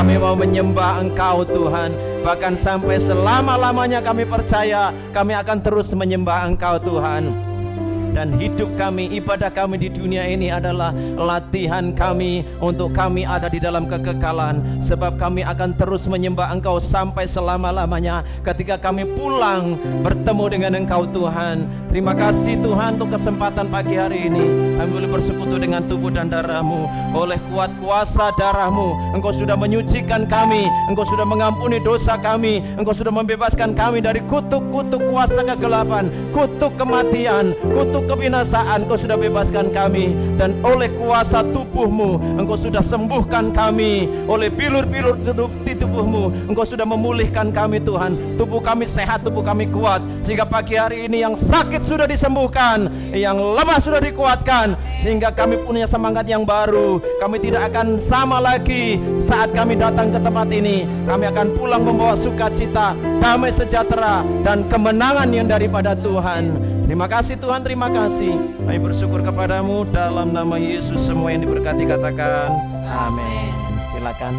Kami mau menyembah Engkau Tuhan. Bahkan sampai selama-lamanya kami percaya kami akan terus menyembah Engkau Tuhan. Dan hidup kami, ibadah kami di dunia ini adalah latihan kami untuk kami ada di dalam kekekalan. Sebab kami akan terus menyembah Engkau sampai selama-lamanya. Ketika kami pulang bertemu dengan Engkau Tuhan. Terima kasih Tuhan untuk kesempatan pagi hari ini. Kami boleh bersekutu dengan tubuh dan darah-Mu. Oleh kuat kuasa darah-Mu, Engkau sudah menyucikan kami, Engkau sudah mengampuni dosa kami, Engkau sudah membebaskan kami dari kutuk-kutuk kuasa kegelapan, kutuk kematian, kutuk kebinasaan. Engkau sudah bebaskan kami. Dan oleh kuasa tubuh-Mu, Engkau sudah sembuhkan kami. Oleh bilur-bilur di tubuh-Mu, Engkau sudah memulihkan kami Tuhan. Tubuh kami sehat, tubuh kami kuat. Sehingga pagi hari ini yang sakit sudah disembuhkan, yang lemah sudah dikuatkan. Sehingga kami punya semangat yang baru. Kami tidak akan sama lagi saat kami datang ke tempat ini. Kami akan pulang membawa sukacita, damai sejahtera, dan kemenangan yang daripada Tuhan. Terima kasih Tuhan, terima kasih. Kami bersyukur kepadamu dalam nama Yesus. Semua yang diberkati katakan amin. Silakan.